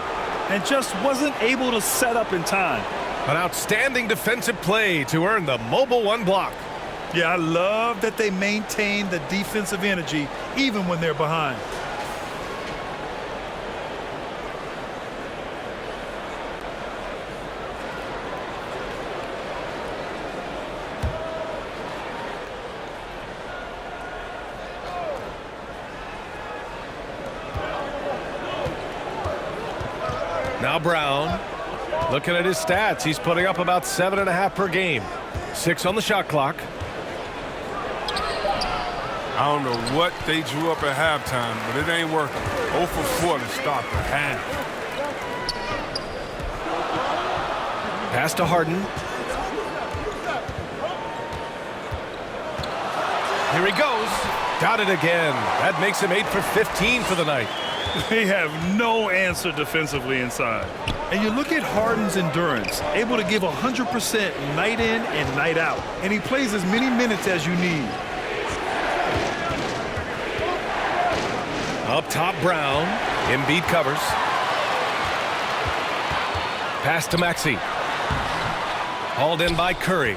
And just wasn't able to set up in time. An outstanding defensive play to earn the mobile 1 block. Yeah, I love that they maintain the defensive energy even when they're behind. Now Brown, looking at his stats, he's putting up about 7.5 per game. 6 on the shot clock. I don't know what they drew up at halftime, but it ain't working. 0 for 4 to start the half. Pass to Harden. Here he goes. Got it again. That makes him 8 for 15 for the night. They have no answer defensively inside. And you look at Harden's endurance, able to give 100% night in and night out. And he plays as many minutes as you need. Up top, Brown. Embiid covers. Pass to Maxey. Hauled in by Curry.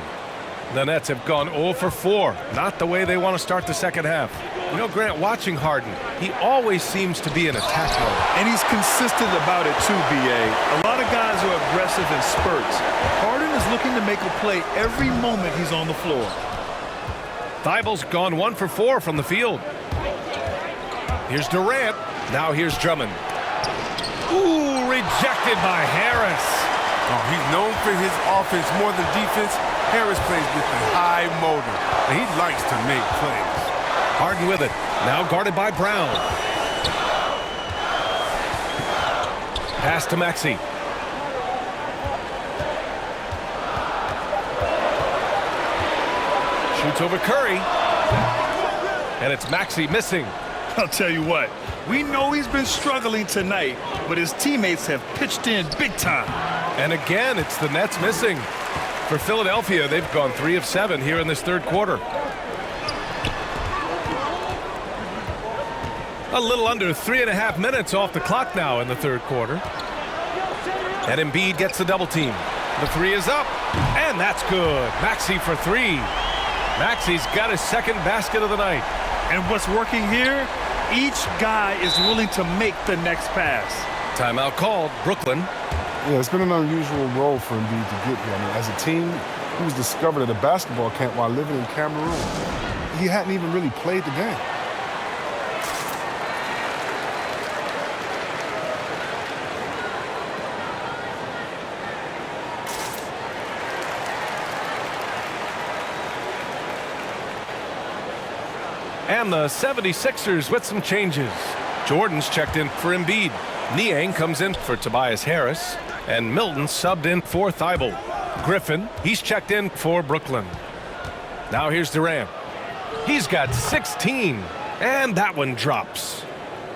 The Nets have gone 0 for 4. Not the way they want to start the second half. You know, Grant, watching Harden, he always seems to be in attack mode. And he's consistent about it too, B.A. A lot of guys are aggressive in spurts. Harden is looking to make a play every moment he's on the floor. Thibault's gone 1 for 4 from the field. Here's Durant. Now here's Drummond. Ooh, rejected by Harris. Oh, he's known for his offense more than defense. Harris plays with a high motor, and he likes to make plays. Harden with it. Now guarded by Brown. Pass to Maxey. Shoots over Curry. And it's Maxey missing. I'll tell you what, we know he's been struggling tonight, but his teammates have pitched in big time. And again, it's the Nets missing. For Philadelphia, they've gone 3 of 7 here in this third quarter. A little under 3.5 minutes off the clock now in the third quarter. And Embiid gets the double team. The 3 is up, and that's good. Maxey for 3. Maxey's got his second basket of the night. And what's working here? Each guy is willing to make the next pass. Timeout called. Brooklyn. Yeah, it's been an unusual role for Embiid to get here. I mean, as a team, He was discovered at a basketball camp while living in Cameroon. He hadn't even really played the game. And the 76ers with some changes. Jordan's checked in for Embiid. Niang comes in for Tobias Harris. And Milton subbed in for Thibault. Griffin, he's checked in for Brooklyn. Now here's Durant. He's got 16. And that one drops.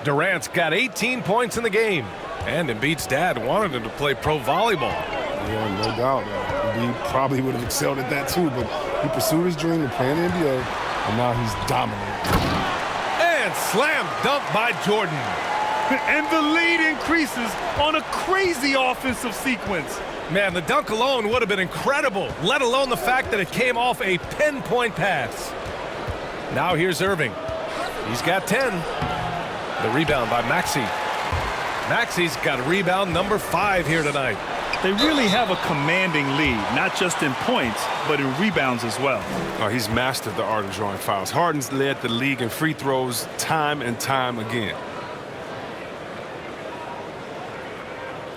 Durant's got 18 points in the game. And Embiid's dad wanted him to play pro volleyball. Yeah, no doubt. Embiid probably would have excelled at that too, but he pursued his dream of playing in the NBA, and now he's dominant. And slam dunk by Jordan. And the lead increases on a crazy offensive sequence. Man, the dunk alone would have been incredible, let alone the fact that it came off a pinpoint pass. Now here's Irving. He's got 10. The rebound by Maxey. Maxey's got rebound number 5 here tonight. They really have a commanding lead, not just in points, but in rebounds as well. Oh, he's mastered the art of drawing fouls. Harden's led the league in free throws time and time again.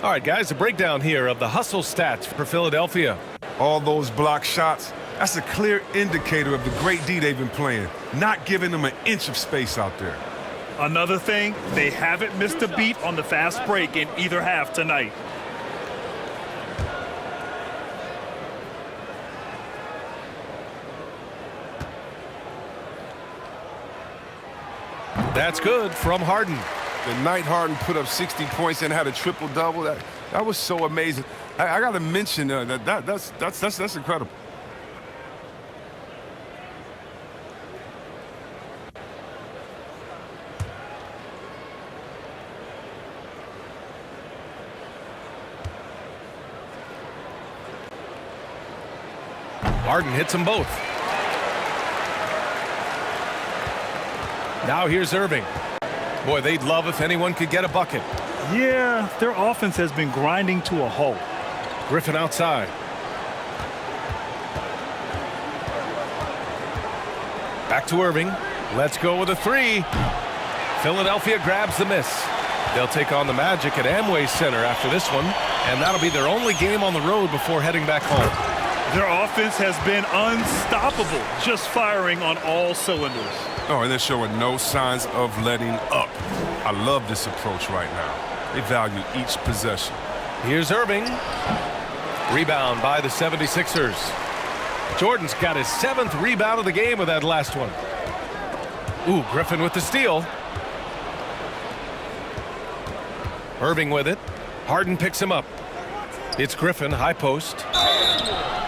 All right, guys, a breakdown here of the hustle stats for Philadelphia. All those block shots, that's a clear indicator of the great D they've been playing, not giving them an inch of space out there. Another thing, they haven't missed a beat on the fast break in either half tonight. That's good from Harden. The night Harden put up 60 points and had a triple-double, that was so amazing. I got to mention that's incredible. Harden hits them both. Now here's Irving. Boy, they'd love if anyone could get a bucket. Yeah, their offense has been grinding to a halt. Griffin outside. Back to Irving. Let's go with a 3. Philadelphia grabs the miss. They'll take on the Magic at Amway Center after this one, and that'll be their only game on the road before heading back home. Their offense has been unstoppable, just firing on all cylinders. Oh, and they're showing no signs of letting up. I love this approach right now. They value each possession. Here's Irving. Rebound by the 76ers. Jordan's got his 7th rebound of the game with that last one. Ooh, Griffin with the steal. Irving with it. Harden picks him up. It's Griffin, high post.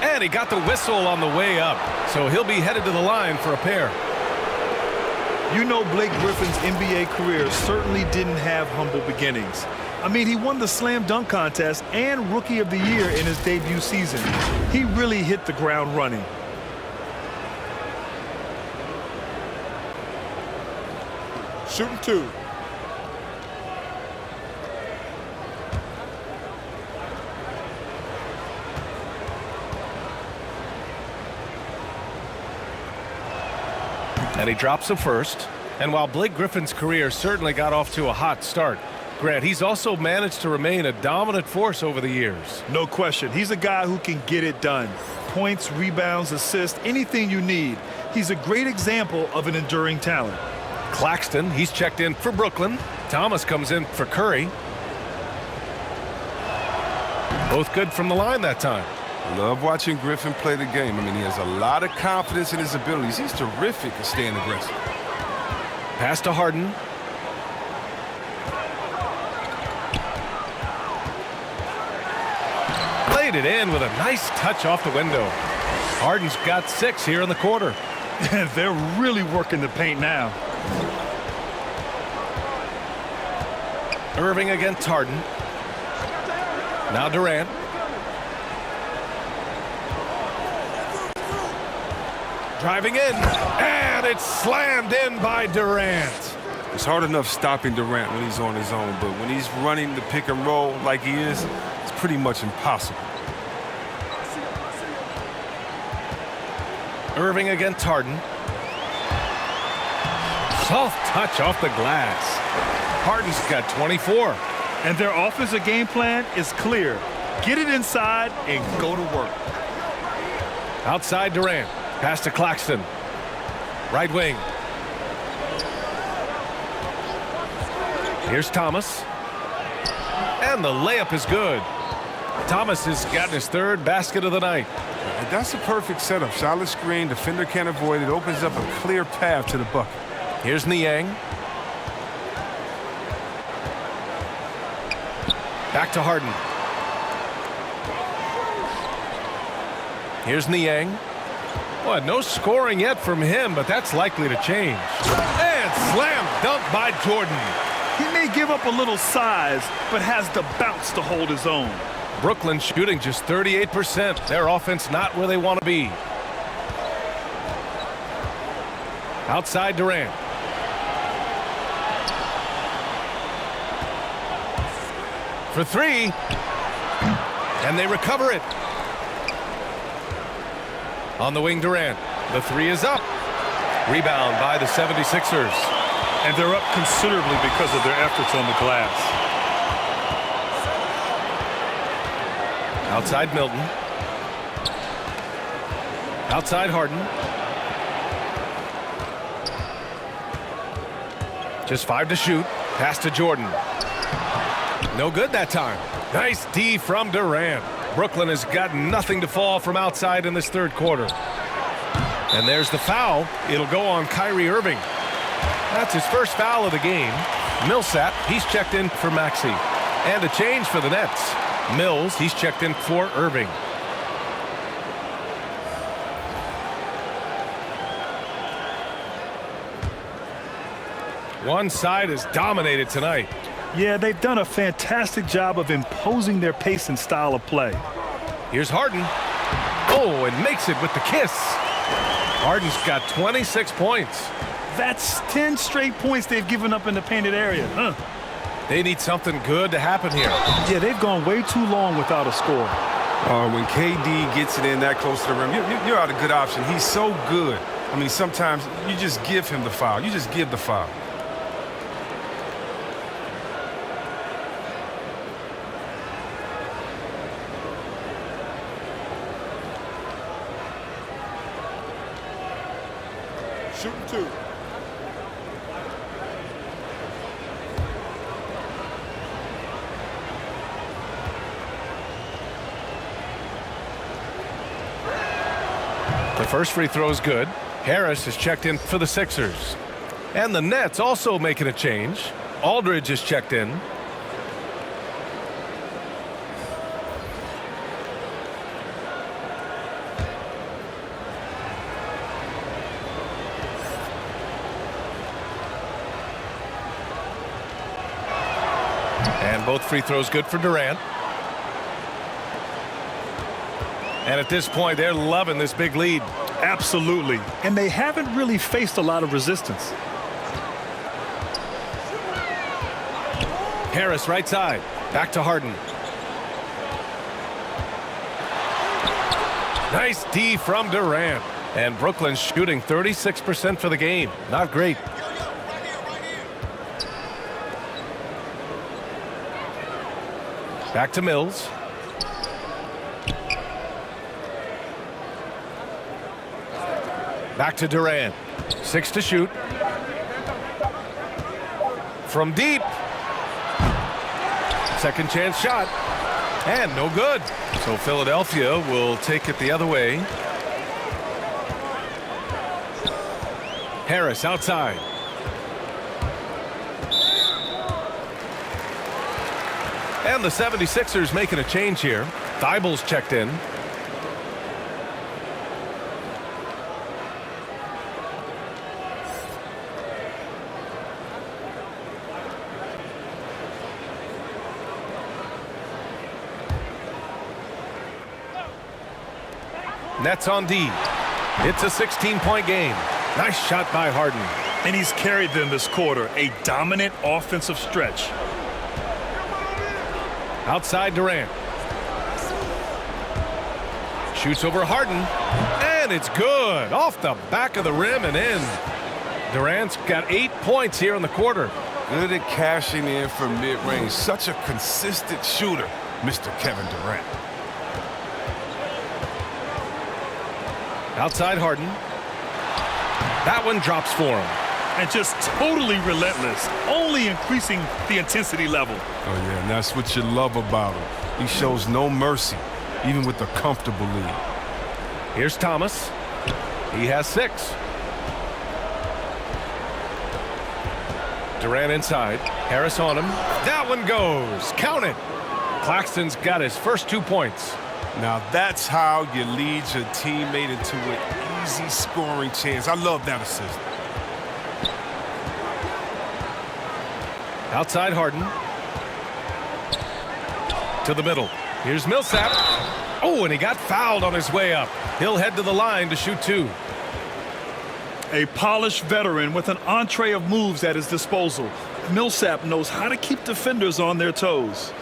And he got the whistle on the way up, so he'll be headed to the line for a pair. You know, Blake Griffin's NBA career certainly didn't have humble beginnings. I mean, he won the slam dunk contest and Rookie of the Year in his debut season. He really hit the ground running. Shooting 2. And he drops the first. And while Blake Griffin's career certainly got off to a hot start, Grant, he's also managed to remain a dominant force over the years. No question. He's a guy who can get it done. Points, rebounds, assists, anything you need. He's a great example of an enduring talent. Claxton, he's checked in for Brooklyn. Thomas comes in for Curry. Both good from the line that time. Love watching Griffin play the game. I mean, he has a lot of confidence in his abilities. He's terrific at staying aggressive. Pass to Harden. Played it in with a nice touch off the window. Harden's got 6 here in the quarter. They're really working the paint now. Irving against Harden. Now Durant. Driving in, and it's slammed in by Durant. It's hard enough stopping Durant when he's on his own, but when he's running the pick and roll like he is, it's pretty much impossible. Irving against Harden. Soft touch off the glass. Harden's got 24. And their offensive game plan is clear. Get it inside and go to work. Outside Durant. Pass to Claxton. Right wing. Here's Thomas. And the layup is good. Thomas has gotten his third basket of the night. And that's a perfect setup. Solid screen. Defender can't avoid it. Opens up a clear path to the bucket. Here's Niang. Back to Harden. Here's Niang. Well, no scoring yet from him, but that's likely to change. And slam dunk by Jordan. He may give up a little size, but has the bounce to hold his own. Brooklyn shooting just 38%. Their offense not where they want to be. Outside Durant. For three. And they recover it. On the wing, Durant. The three is up. Rebound by the 76ers. And they're up considerably because of their efforts on the glass. Outside Milton. Outside Harden. Just 5 to shoot. Pass to Jordan. No good that time. Nice D from Durant. Brooklyn has got nothing to fall from outside in this third quarter. And there's the foul. It'll go on Kyrie Irving. That's his first foul of the game. Millsap, he's checked in for Maxey. And a change for the Nets. Mills, he's checked in for Irving. One side is dominated tonight. Yeah, they've done a fantastic job of imposing their pace and style of play. Here's Harden. Oh, and makes it with the kiss. Harden's got 26 points. That's 10 straight points they've given up in the painted area. They need something good to happen here. Yeah, they've gone way too long without a score. When KD gets it in that close to the rim, you're out a good option. He's so good. I mean, sometimes you just give him the foul. You just give the foul. Shooting two. The first free throw is good. Harris is checked in for the Sixers. And the Nets also making a change. Aldridge is checked in. And both free throws good for Durant. And at this point, they're loving this big lead. Absolutely. And they haven't really faced a lot of resistance. Harris right side. Back to Harden. Nice D from Durant. And Brooklyn shooting 36% for the game. Not great. Back to Mills. Back to Durant. 6 to shoot. From deep. Second chance shot. And no good. So Philadelphia will take it the other way. Harris outside. And the 76ers making a change here. Thybulle's checked in. Nets on D. It's a 16-point game. Nice shot by Harden. And he's carried them this quarter. A dominant offensive stretch. Outside Durant. Shoots over Harden. And it's good. Off the back of the rim and in. Durant's got 8 points here in the quarter. Good at cashing in from mid-range. Such a consistent shooter, Mr. Kevin Durant. Outside Harden. That one drops for him. And just totally relentless, only increasing the intensity level. Oh, yeah, and that's what you love about him. He shows no mercy, even with a comfortable lead. Here's Thomas. He has 6. Durant inside. Harris on him. That one goes. Count it. Claxton's got his first 2 points. Now that's how you lead your teammate into an easy scoring chance. I love that assist. Outside Harden. To the middle. Here's Millsap. Oh, and he got fouled on his way up. He'll head to the line to shoot 2. A polished veteran with an entree of moves at his disposal. Millsap knows how to keep defenders on their toes.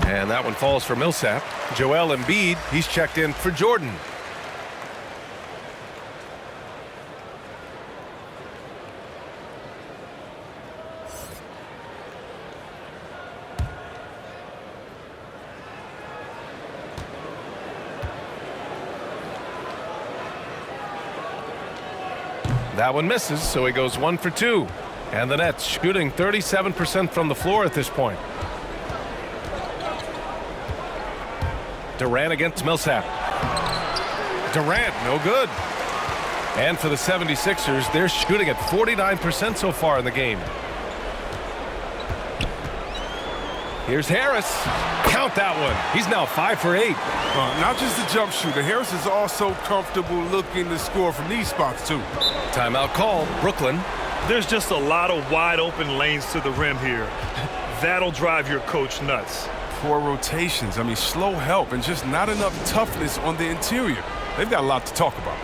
And that one falls for Millsap. Joel Embiid, he's checked in for Jordan. That one misses, so he goes 1 for 2. And the Nets shooting 37% from the floor at this point. Durant against Millsap. Durant, no good. And for the 76ers, they're shooting at 49% so far in the game. Here's Harris. Count that one. He's now 5 for 8. Not just a jump shooter. Harris is also comfortable looking to score from these spots, too. Timeout call, Brooklyn. There's just a lot of wide open lanes to the rim here. That'll drive your coach nuts. Poor rotations. I mean, slow help and just not enough toughness on the interior. They've got a lot to talk about.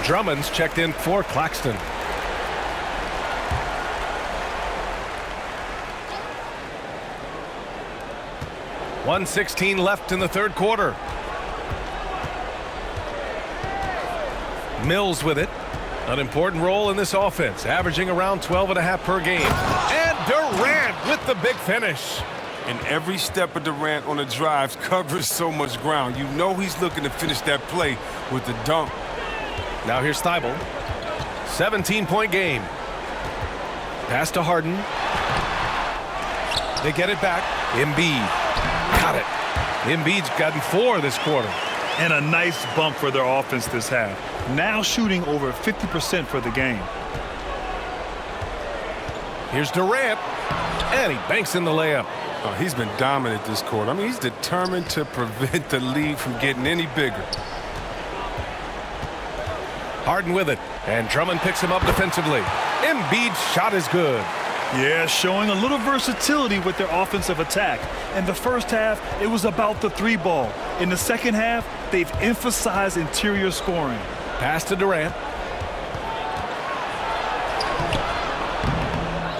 Drummond's checked in for Claxton. .116 left in the third quarter. Mills with it. An important role in this offense, averaging around 12.5 per game. And Durant with the big finish. And every step of Durant on the drives covers so much ground. You know he's looking to finish that play with the dunk. Now here's Thibault. 17-point game. Pass to Harden. They get it back. Embiid. Got it. Embiid's gotten 4 this quarter. And a nice bump for their offense this half. Now shooting over 50% for the game. Here's Durant. And he banks in the layup. Oh, he's been dominant this quarter. I mean, he's determined to prevent the lead from getting any bigger. Harden with it. And Drummond picks him up defensively. Embiid's shot is good. Yeah, showing a little versatility with their offensive attack. In the first half, it was about the 3-ball. In the second half, they've emphasized interior scoring. Pass to Durant.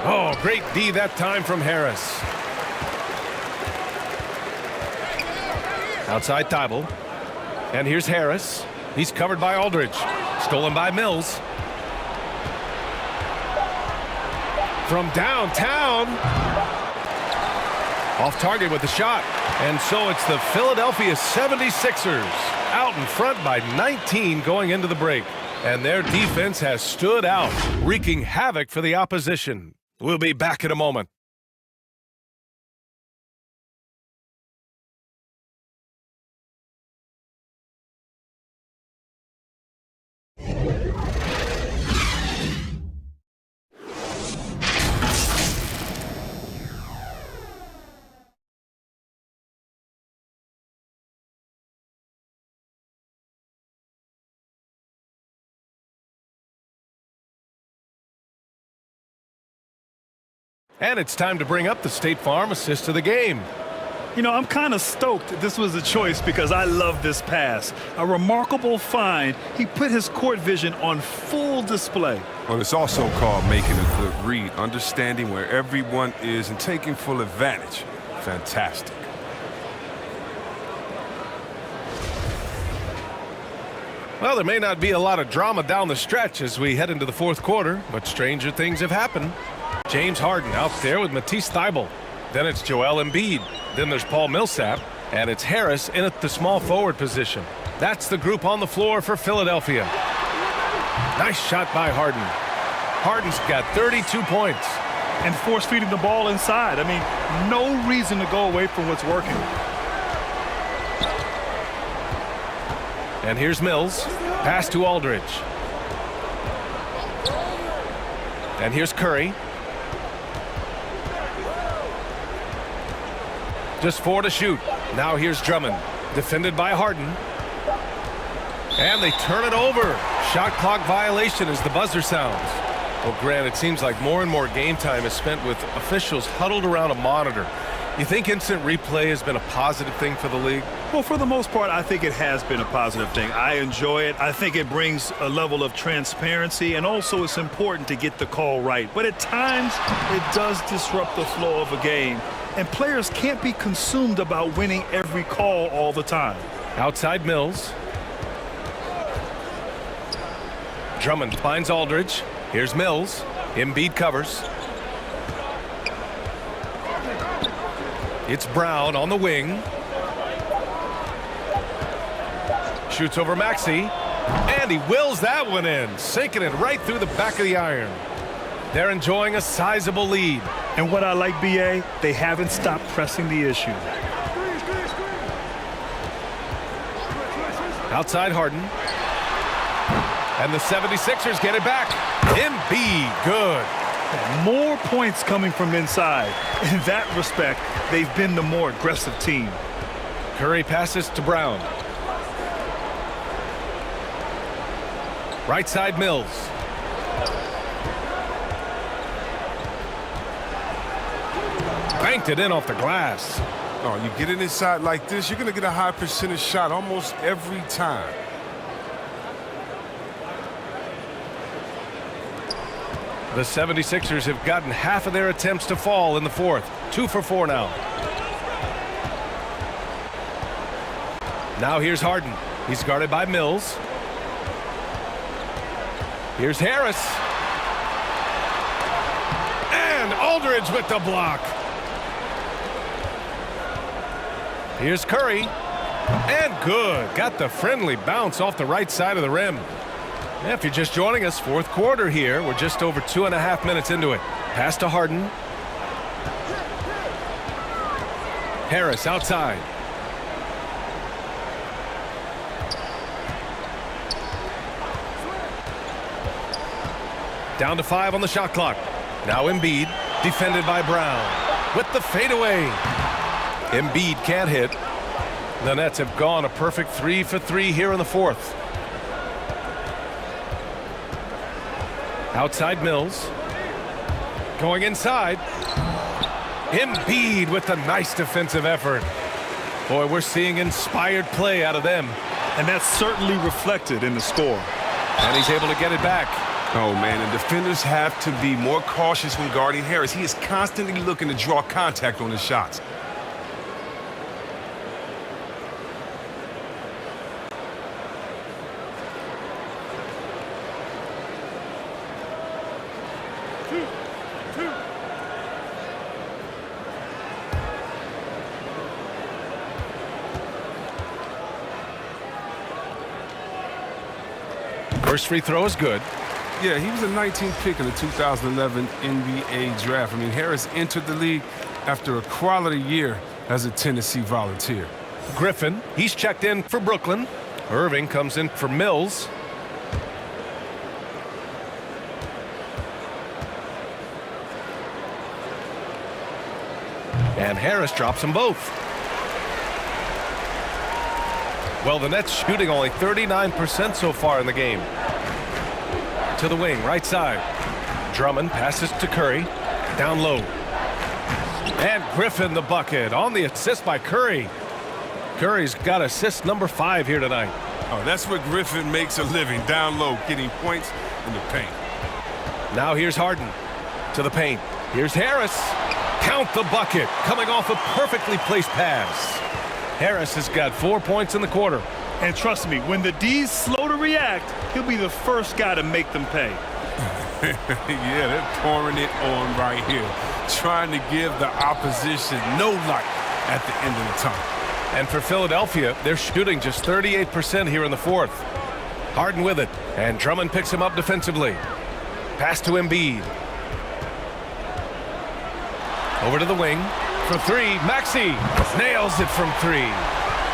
Oh, great D that time from Harris. Outside Thibault. And here's Harris. He's covered by Aldridge. Stolen by Mills. From downtown. Off target with the shot. And so it's the Philadelphia 76ers out in front by 19 going into the break. And their defense has stood out, wreaking havoc for the opposition. We'll be back in a moment. And it's time to bring up the State Farm assist of the game. You know, I'm kind of stoked this was a choice because I love this pass. A remarkable find. He put his court vision on full display. Well, it's also called making a good read, understanding where everyone is and taking full advantage. Fantastic. Well, there may not be a lot of drama down the stretch as we head into the fourth quarter, but stranger things have happened. James Harden out there with Matisse Thybulle. Then it's Joel Embiid. Then there's Paul Millsap. And it's Harris in at the small forward position. That's the group on the floor for Philadelphia. Nice shot by Harden. Harden's got 32 points. And force-feeding the ball inside. I mean, no reason to go away from what's working. And here's Mills. Pass to Aldridge. And here's Curry. Just 4 to shoot. Now here's Drummond. Defended by Harden. And they turn it over. Shot clock violation as the buzzer sounds. Well, Grant, it seems like more and more game time is spent with officials huddled around a monitor. You think instant replay has been a positive thing for the league? Well, for the most part, I think it has been a positive thing. I enjoy it. I think it brings a level of transparency, and also it's important to get the call right. But at times, it does disrupt the flow of a game, and players can't be consumed about winning every call all the time. Outside Mills. Drummond finds Aldridge. Here's Mills. Embiid covers. It's Brown on the wing. Shoots over Maxey. And he wills that one in, sinking it right through the back of the iron. They're enjoying a sizable lead. And what I like, B.A., they haven't stopped pressing the issue. Outside Harden. And the 76ers get it back. Embiid, good. More points coming from inside. In that respect, they've been the more aggressive team. Curry passes to Brown. Right side Mills. Banked it in off the glass. Oh, you get it inside like this, you're going to get a high percentage shot almost every time. The 76ers have gotten half of their attempts to fall in the fourth. 2 for 4 now. Now here's Harden. He's guarded by Mills. Here's Harris. And Aldridge with the block. Here's Curry. And good. Got the friendly bounce off the right side of the rim. If you're just joining us, fourth quarter here. We're just over 2.5 minutes into it. Pass to Harden. Harris outside. Down to 5 on the shot clock. Now Embiid, defended by Brown. With the fadeaway. Embiid can't hit. The Nets have gone a perfect 3 for 3 here in the fourth. Outside Mills. Going inside. Embiid with a nice defensive effort. Boy, we're seeing inspired play out of them. And that's certainly reflected in the score. And he's able to get it back. Oh, man, and defenders have to be more cautious when guarding Harris. He is constantly looking to draw contact on his shots. First free throw is good. Yeah, he was a 19th pick in the 2011 NBA draft. I mean, Harris entered the league after a quality year as a Tennessee Volunteer. Griffin, he's checked in for Brooklyn. Irving comes in for Mills. And Harris drops them both. Well, the Nets shooting only 39% so far in the game. To the wing, right side. Drummond passes to Curry. Down low. And Griffin the bucket on the assist by Curry. Curry's got assist number 5 here tonight. Oh, that's what Griffin makes a living, down low, getting points in the paint. Now here's Harden to the paint. Here's Harris. Count the bucket, coming off a perfectly placed pass. Harris has got 4 points in the quarter. And trust me, when the D's slow to react, he'll be the first guy to make them pay. Yeah, they're pouring it on right here, trying to give the opposition no light at the end of the tunnel. And for Philadelphia, they're shooting just 38% here in the fourth. Harden with it, and Drummond picks him up defensively. Pass to Embiid. Over to the wing for 3. Maxey nails it from 3.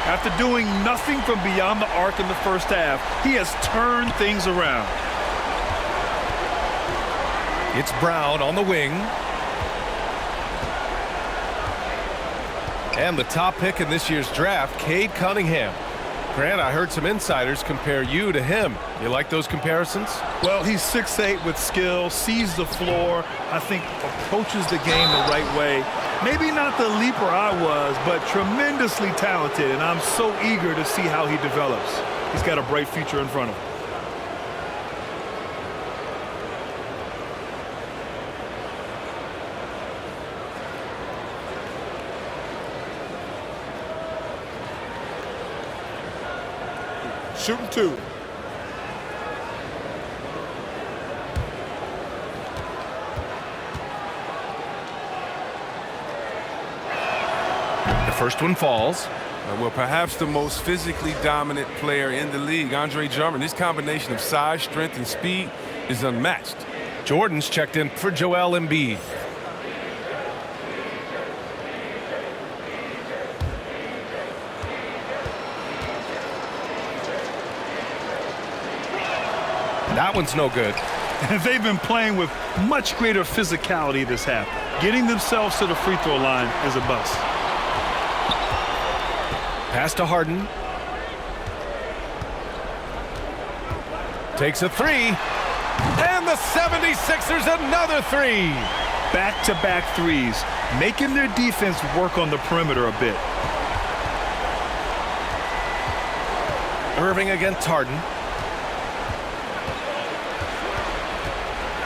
After doing nothing from beyond the arc in the first half, he has turned things around. It's Brown on the wing. And the top pick in this year's draft, Cade Cunningham. Grant, I heard some insiders compare you to him. You like those comparisons? Well, he's 6'8" with skill, sees the floor, I think approaches the game the right way. Maybe not the leaper I was, but tremendously talented, and I'm so eager to see how he develops. He's got a bright future in front of him. Shooting 2. The first one falls. Well, perhaps the most physically dominant player in the league, Andre Drummond. This combination of size, strength, and speed is unmatched. Jordan's checked in for Joel Embiid. That one's no good. They've been playing with much greater physicality this half. Getting themselves to the free throw line is a bust. Pass to Harden. Takes a 3. And the 76ers another 3. Back-to-back threes, making their defense work on the perimeter a bit. Irving against Harden.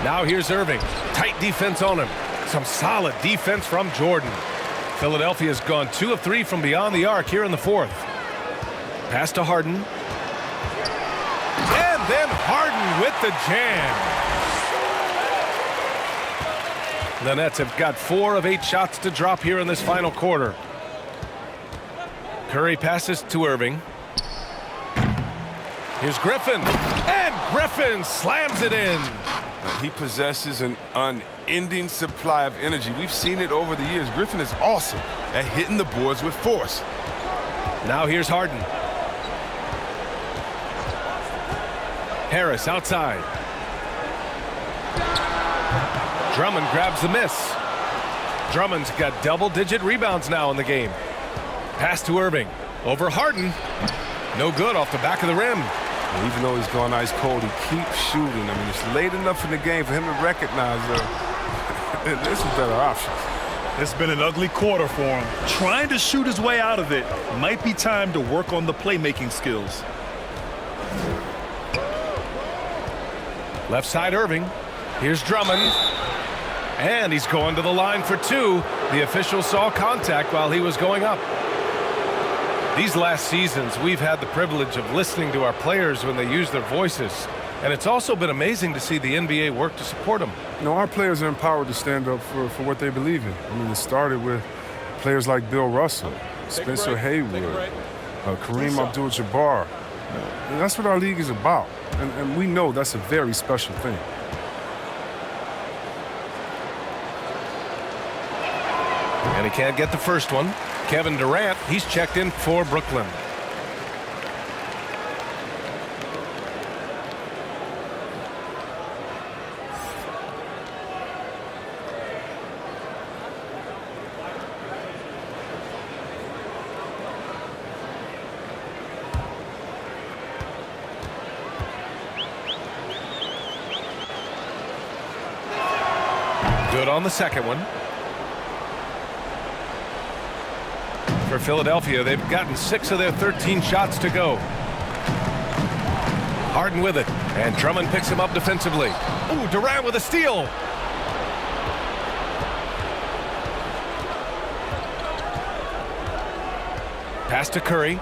Now here's Irving. Tight defense on him. Some solid defense from Jordan. Philadelphia's gone 2 of 3 from beyond the arc here in the fourth. Pass to Harden. And then Harden with the jam. The Nets have got 4 of 8 shots to drop here in this final quarter. Curry passes to Irving. Here's Griffin. And Griffin slams it in. He possesses an unending supply of energy. We've seen it over the years. Griffin is awesome at hitting the boards with force. Now here's Harden. Harris outside. Drummond grabs the miss. Drummond's got double-digit rebounds now in the game. Pass to Irving. Over Harden. No good off the back of the rim. And even though he's gone ice cold, he keeps shooting. I mean, it's late enough in the game for him to recognize there's some better options. It's been an ugly quarter for him. Trying to shoot his way out of it. Might be time to work on the playmaking skills. Left side Irving. Here's Drummond. And he's going to the line for 2. The official saw contact while he was going up. These last seasons, we've had the privilege of listening to our players when they use their voices. And it's also been amazing to see the NBA work to support them. You know, our players are empowered to stand up for what they believe in. I mean, it started with players like Bill Russell, Spencer Haywood, Kareem Abdul-Jabbar. And that's what our league is about. And we know that's a very special thing. And he can't get the first one. Kevin Durant, he's checked in for Brooklyn. Good on the second one. For Philadelphia, they've gotten 6 of their 13 shots to go. Harden with it, and Drummond picks him up defensively. Ooh, Durant with a steal. Pass to Curry.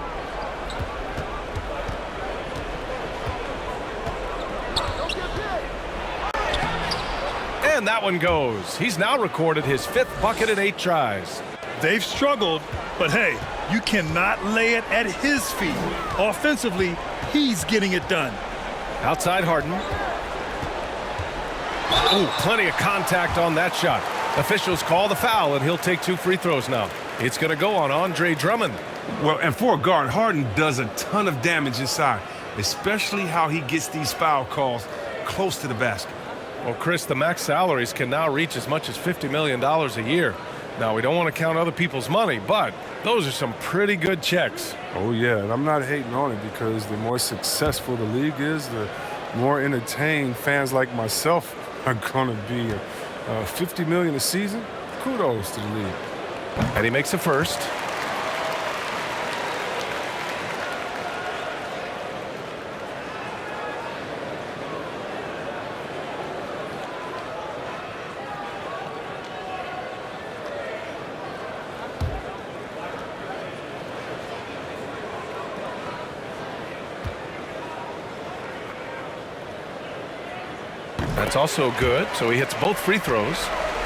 And that one goes. He's now recorded his 5th bucket in 8 tries. They've struggled, but hey, you cannot lay it at his feet. Offensively, he's getting it done. Outside Harden. Ooh, plenty of contact on that shot. Officials call the foul, and he'll take 2 free throws now. It's going to go on Andre Drummond. Well, and for a guard, Harden does a ton of damage inside, especially how he gets these foul calls close to the basket. Well, Chris, the max salaries can now reach as much as $50 million a year. Now, we don't want to count other people's money, but those are some pretty good checks. Oh, yeah, and I'm not hating on it because the more successful the league is, the more entertained fans like myself are going to be. $50 million a season, kudos to the league. And he makes the first. That's also good, so he hits both free throws.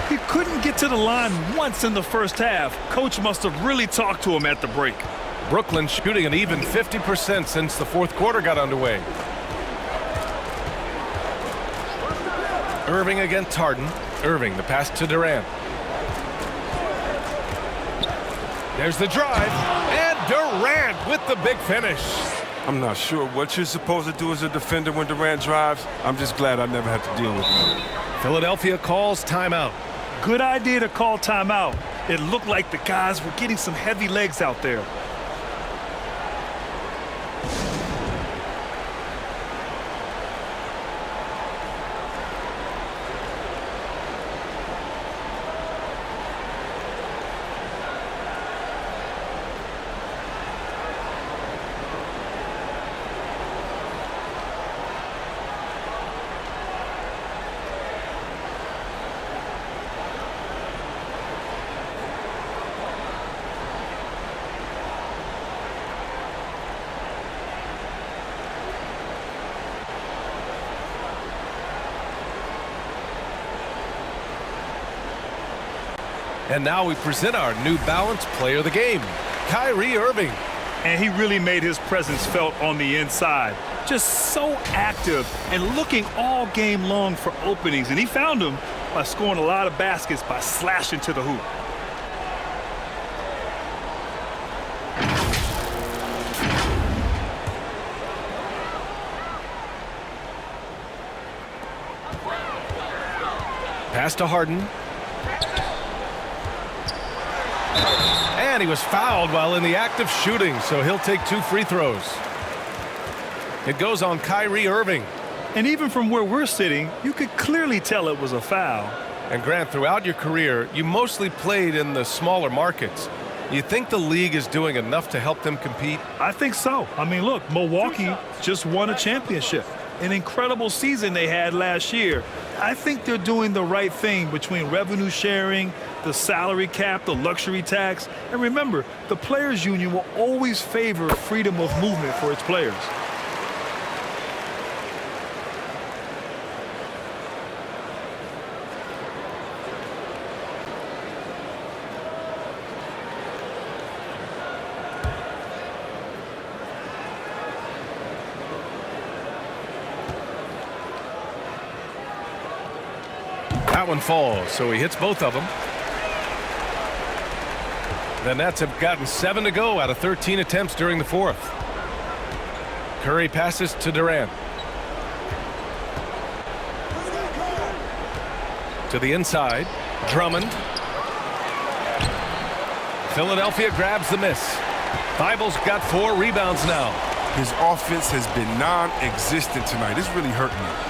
He couldn't get to the line once in the first half. Coach must have really talked to him at the break. Brooklyn shooting an even 50% since the 4th quarter got underway. Irving against Harden. Irving, the pass to Durant. There's the drive, and Durant with the big finish. I'm not sure what you're supposed to do as a defender when Durant drives. I'm just glad I never had to deal with it. Philadelphia calls timeout. Good idea to call timeout. It looked like the guys were getting some heavy legs out there. And now we present our New Balance Player of the Game, Kyrie Irving. And he really made his presence felt on the inside. Just so active and looking all game long for openings. And he found them by scoring a lot of baskets by slashing to the hoop. Pass to Harden. And he was fouled while in the act of shooting, so he'll take 2 free throws. It goes on Kyrie Irving. And even from where we're sitting, you could clearly tell it was a foul. And Grant, throughout your career, you mostly played in the smaller markets. Do you think the league is doing enough to help them compete? I think so. I mean, look, Milwaukee just won a championship. An incredible season they had last year. I think they're doing the right thing between revenue sharing, the salary cap, the luxury tax. And remember, the players' union will always favor freedom of movement for its players. That one falls, so he hits both of them. The Nets have gotten 7 to go out of 13 attempts during the 4th. Curry passes to Durant. To the inside, Drummond. Philadelphia grabs the miss. Thibel's got 4 rebounds now. His offense has been non-existent tonight. It's really hurting me.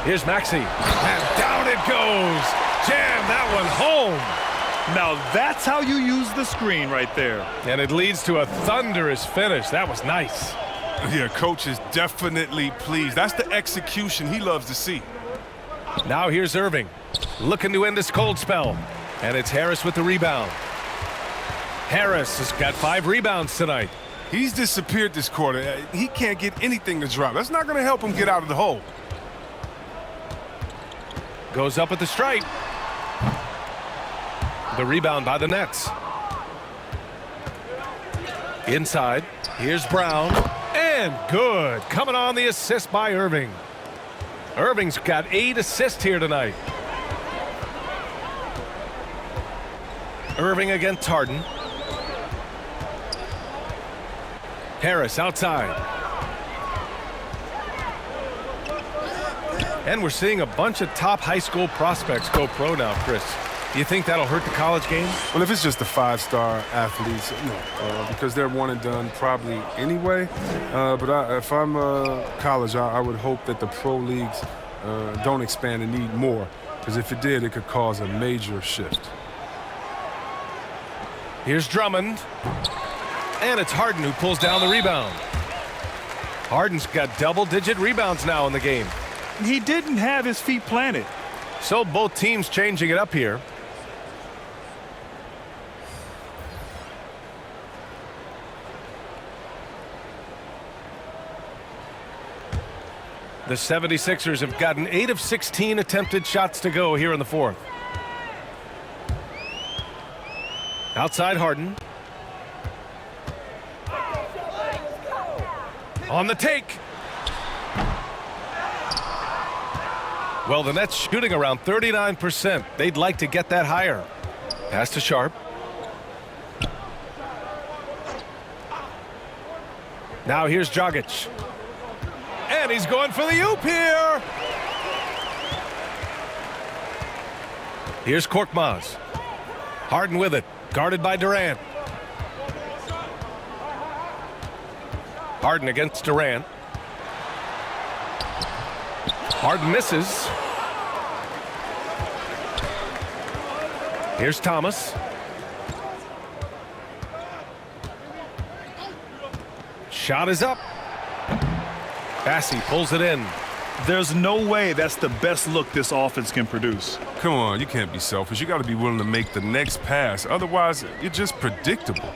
Here's Maxey, and down it goes. Jam that one home. Now that's how you use the screen right there. And it leads to a thunderous finish. That was nice. Yeah, coach is definitely pleased. That's the execution he loves to see. Now here's Irving, looking to end this cold spell. And it's Harris with the rebound. Harris has got 5 rebounds tonight. He's disappeared this quarter. He can't get anything to drop. That's not going to help him get out of the hole. Goes up at the stripe. The rebound by the Nets. Inside, here's Brown. And good. Coming on the assist by Irving. Irving's got 8 assists here tonight. Irving against Harden. Harris outside. And we're seeing a bunch of top high school prospects go pro now, Chris. Do you think that'll hurt the college game? Well, if it's just the 5-star athletes, no, because they're one and done probably anyway. But if I'm college, I would hope that the pro leagues don't expand and need more, because if it did, it could cause a major shift. Here's Drummond. And it's Harden who pulls down the rebound. Harden's got double-digit rebounds now in the game. He didn't have his feet planted. So both teams changing it up here. The 76ers have gotten 8 of 16 attempted shots to go here in the fourth. Outside Harden. On the take. Well, the Nets shooting around 39%. They'd like to get that higher. Pass to Sharp. Now here's Dragic. And he's going for the oop here. Here's Korkmaz. Harden with it. Guarded by Durant. Harden against Durant. Harden misses. Here's Thomas. Shot is up. Bassey pulls it in. There's no way that's the best look this offense can produce. Come on, you can't be selfish. You got to be willing to make the next pass. Otherwise, you're just predictable.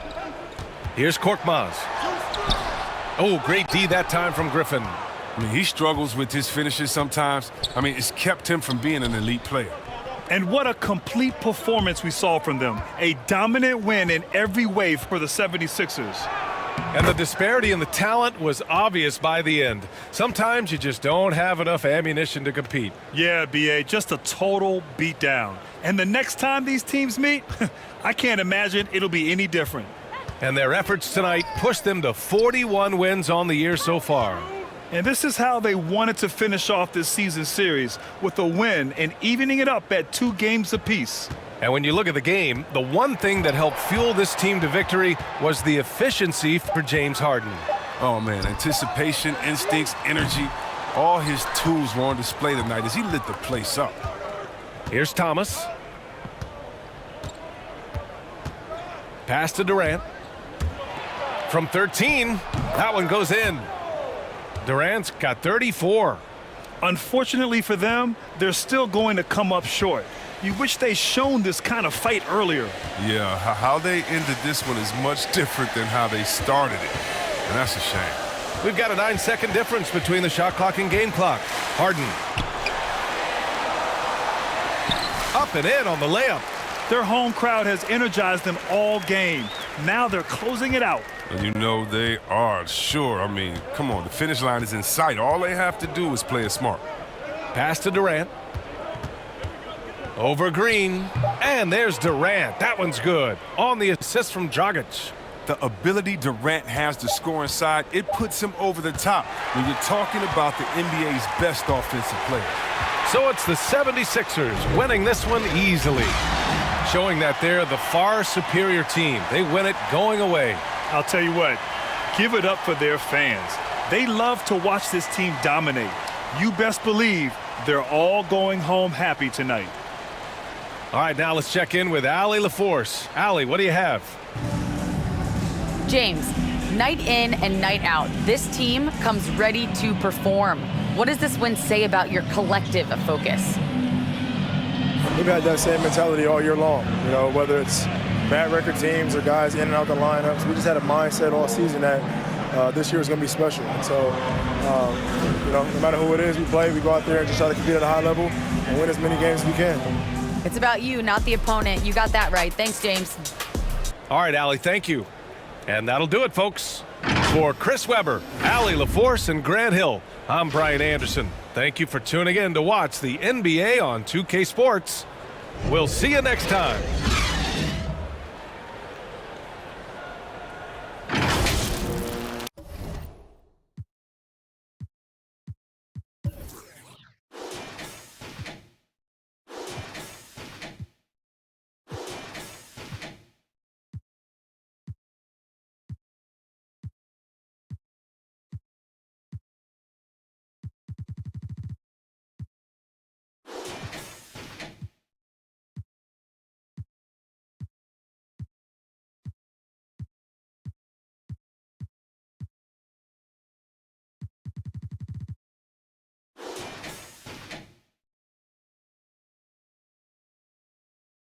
Here's Korkmaz. Oh, great D that time from Griffin. I mean, he struggles with his finishes sometimes. I mean, it's kept him from being an elite player. And what a complete performance we saw from them. A dominant win in every way for the 76ers. And the disparity in the talent was obvious by the end. Sometimes you just don't have enough ammunition to compete. Yeah, B.A., just a total beatdown. And the next time these teams meet, I can't imagine it'll be any different. And their efforts tonight pushed them to 41 wins on the year so far. And this is how they wanted to finish off this season series, with a win and evening it up at 2 games apiece. And when you look at the game, the one thing that helped fuel this team to victory was the efficiency for James Harden. Oh, man, anticipation, instincts, energy, all his tools were on display tonight as he lit the place up. Here's Thomas. Pass to Durant. From 13, that one goes in. Durant's got 34. Unfortunately for them, they're still going to come up short. You wish they'd shown this kind of fight earlier. Yeah, how they ended this one is much different than how they started it. And that's a shame. We've got a 9-second difference between the shot clock and game clock. Harden. Up and in on the layup. Their home crowd has energized them all game. Now they're closing it out. And you know they are, sure. I mean, come on, the finish line is in sight. All they have to do is play it smart. Pass to Durant. Over Green. And there's Durant. That one's good. On the assist from Dragic. The ability Durant has to score inside, it puts him over the top when you're talking about the NBA's best offensive player. So it's the 76ers winning this one easily, showing that they're the far superior team. They win it going away. I'll tell you what, give it up for their fans. They love to watch this team dominate. You best believe they're all going home happy tonight. All right, now let's check in with Allie LaForce. Allie, what do you have? James, night in and night out, this team comes ready to perform. What does this win say about your collective focus? We've had that same mentality all year long. You know, whether it's bad record teams or guys in and out the lineups, we just had a mindset all season that this year is going to be special. And so, you know, no matter who it is we play, we go out there and just try to compete at a high level and win as many games as we can. It's about you, not the opponent. You got that right. Thanks, James. All right, Allie, thank you. And that'll do it, folks. For Chris Webber, Allie LaForce, and Grant Hill, I'm Brian Anderson. Thank you for tuning in to watch the NBA on 2K Sports. We'll see you next time.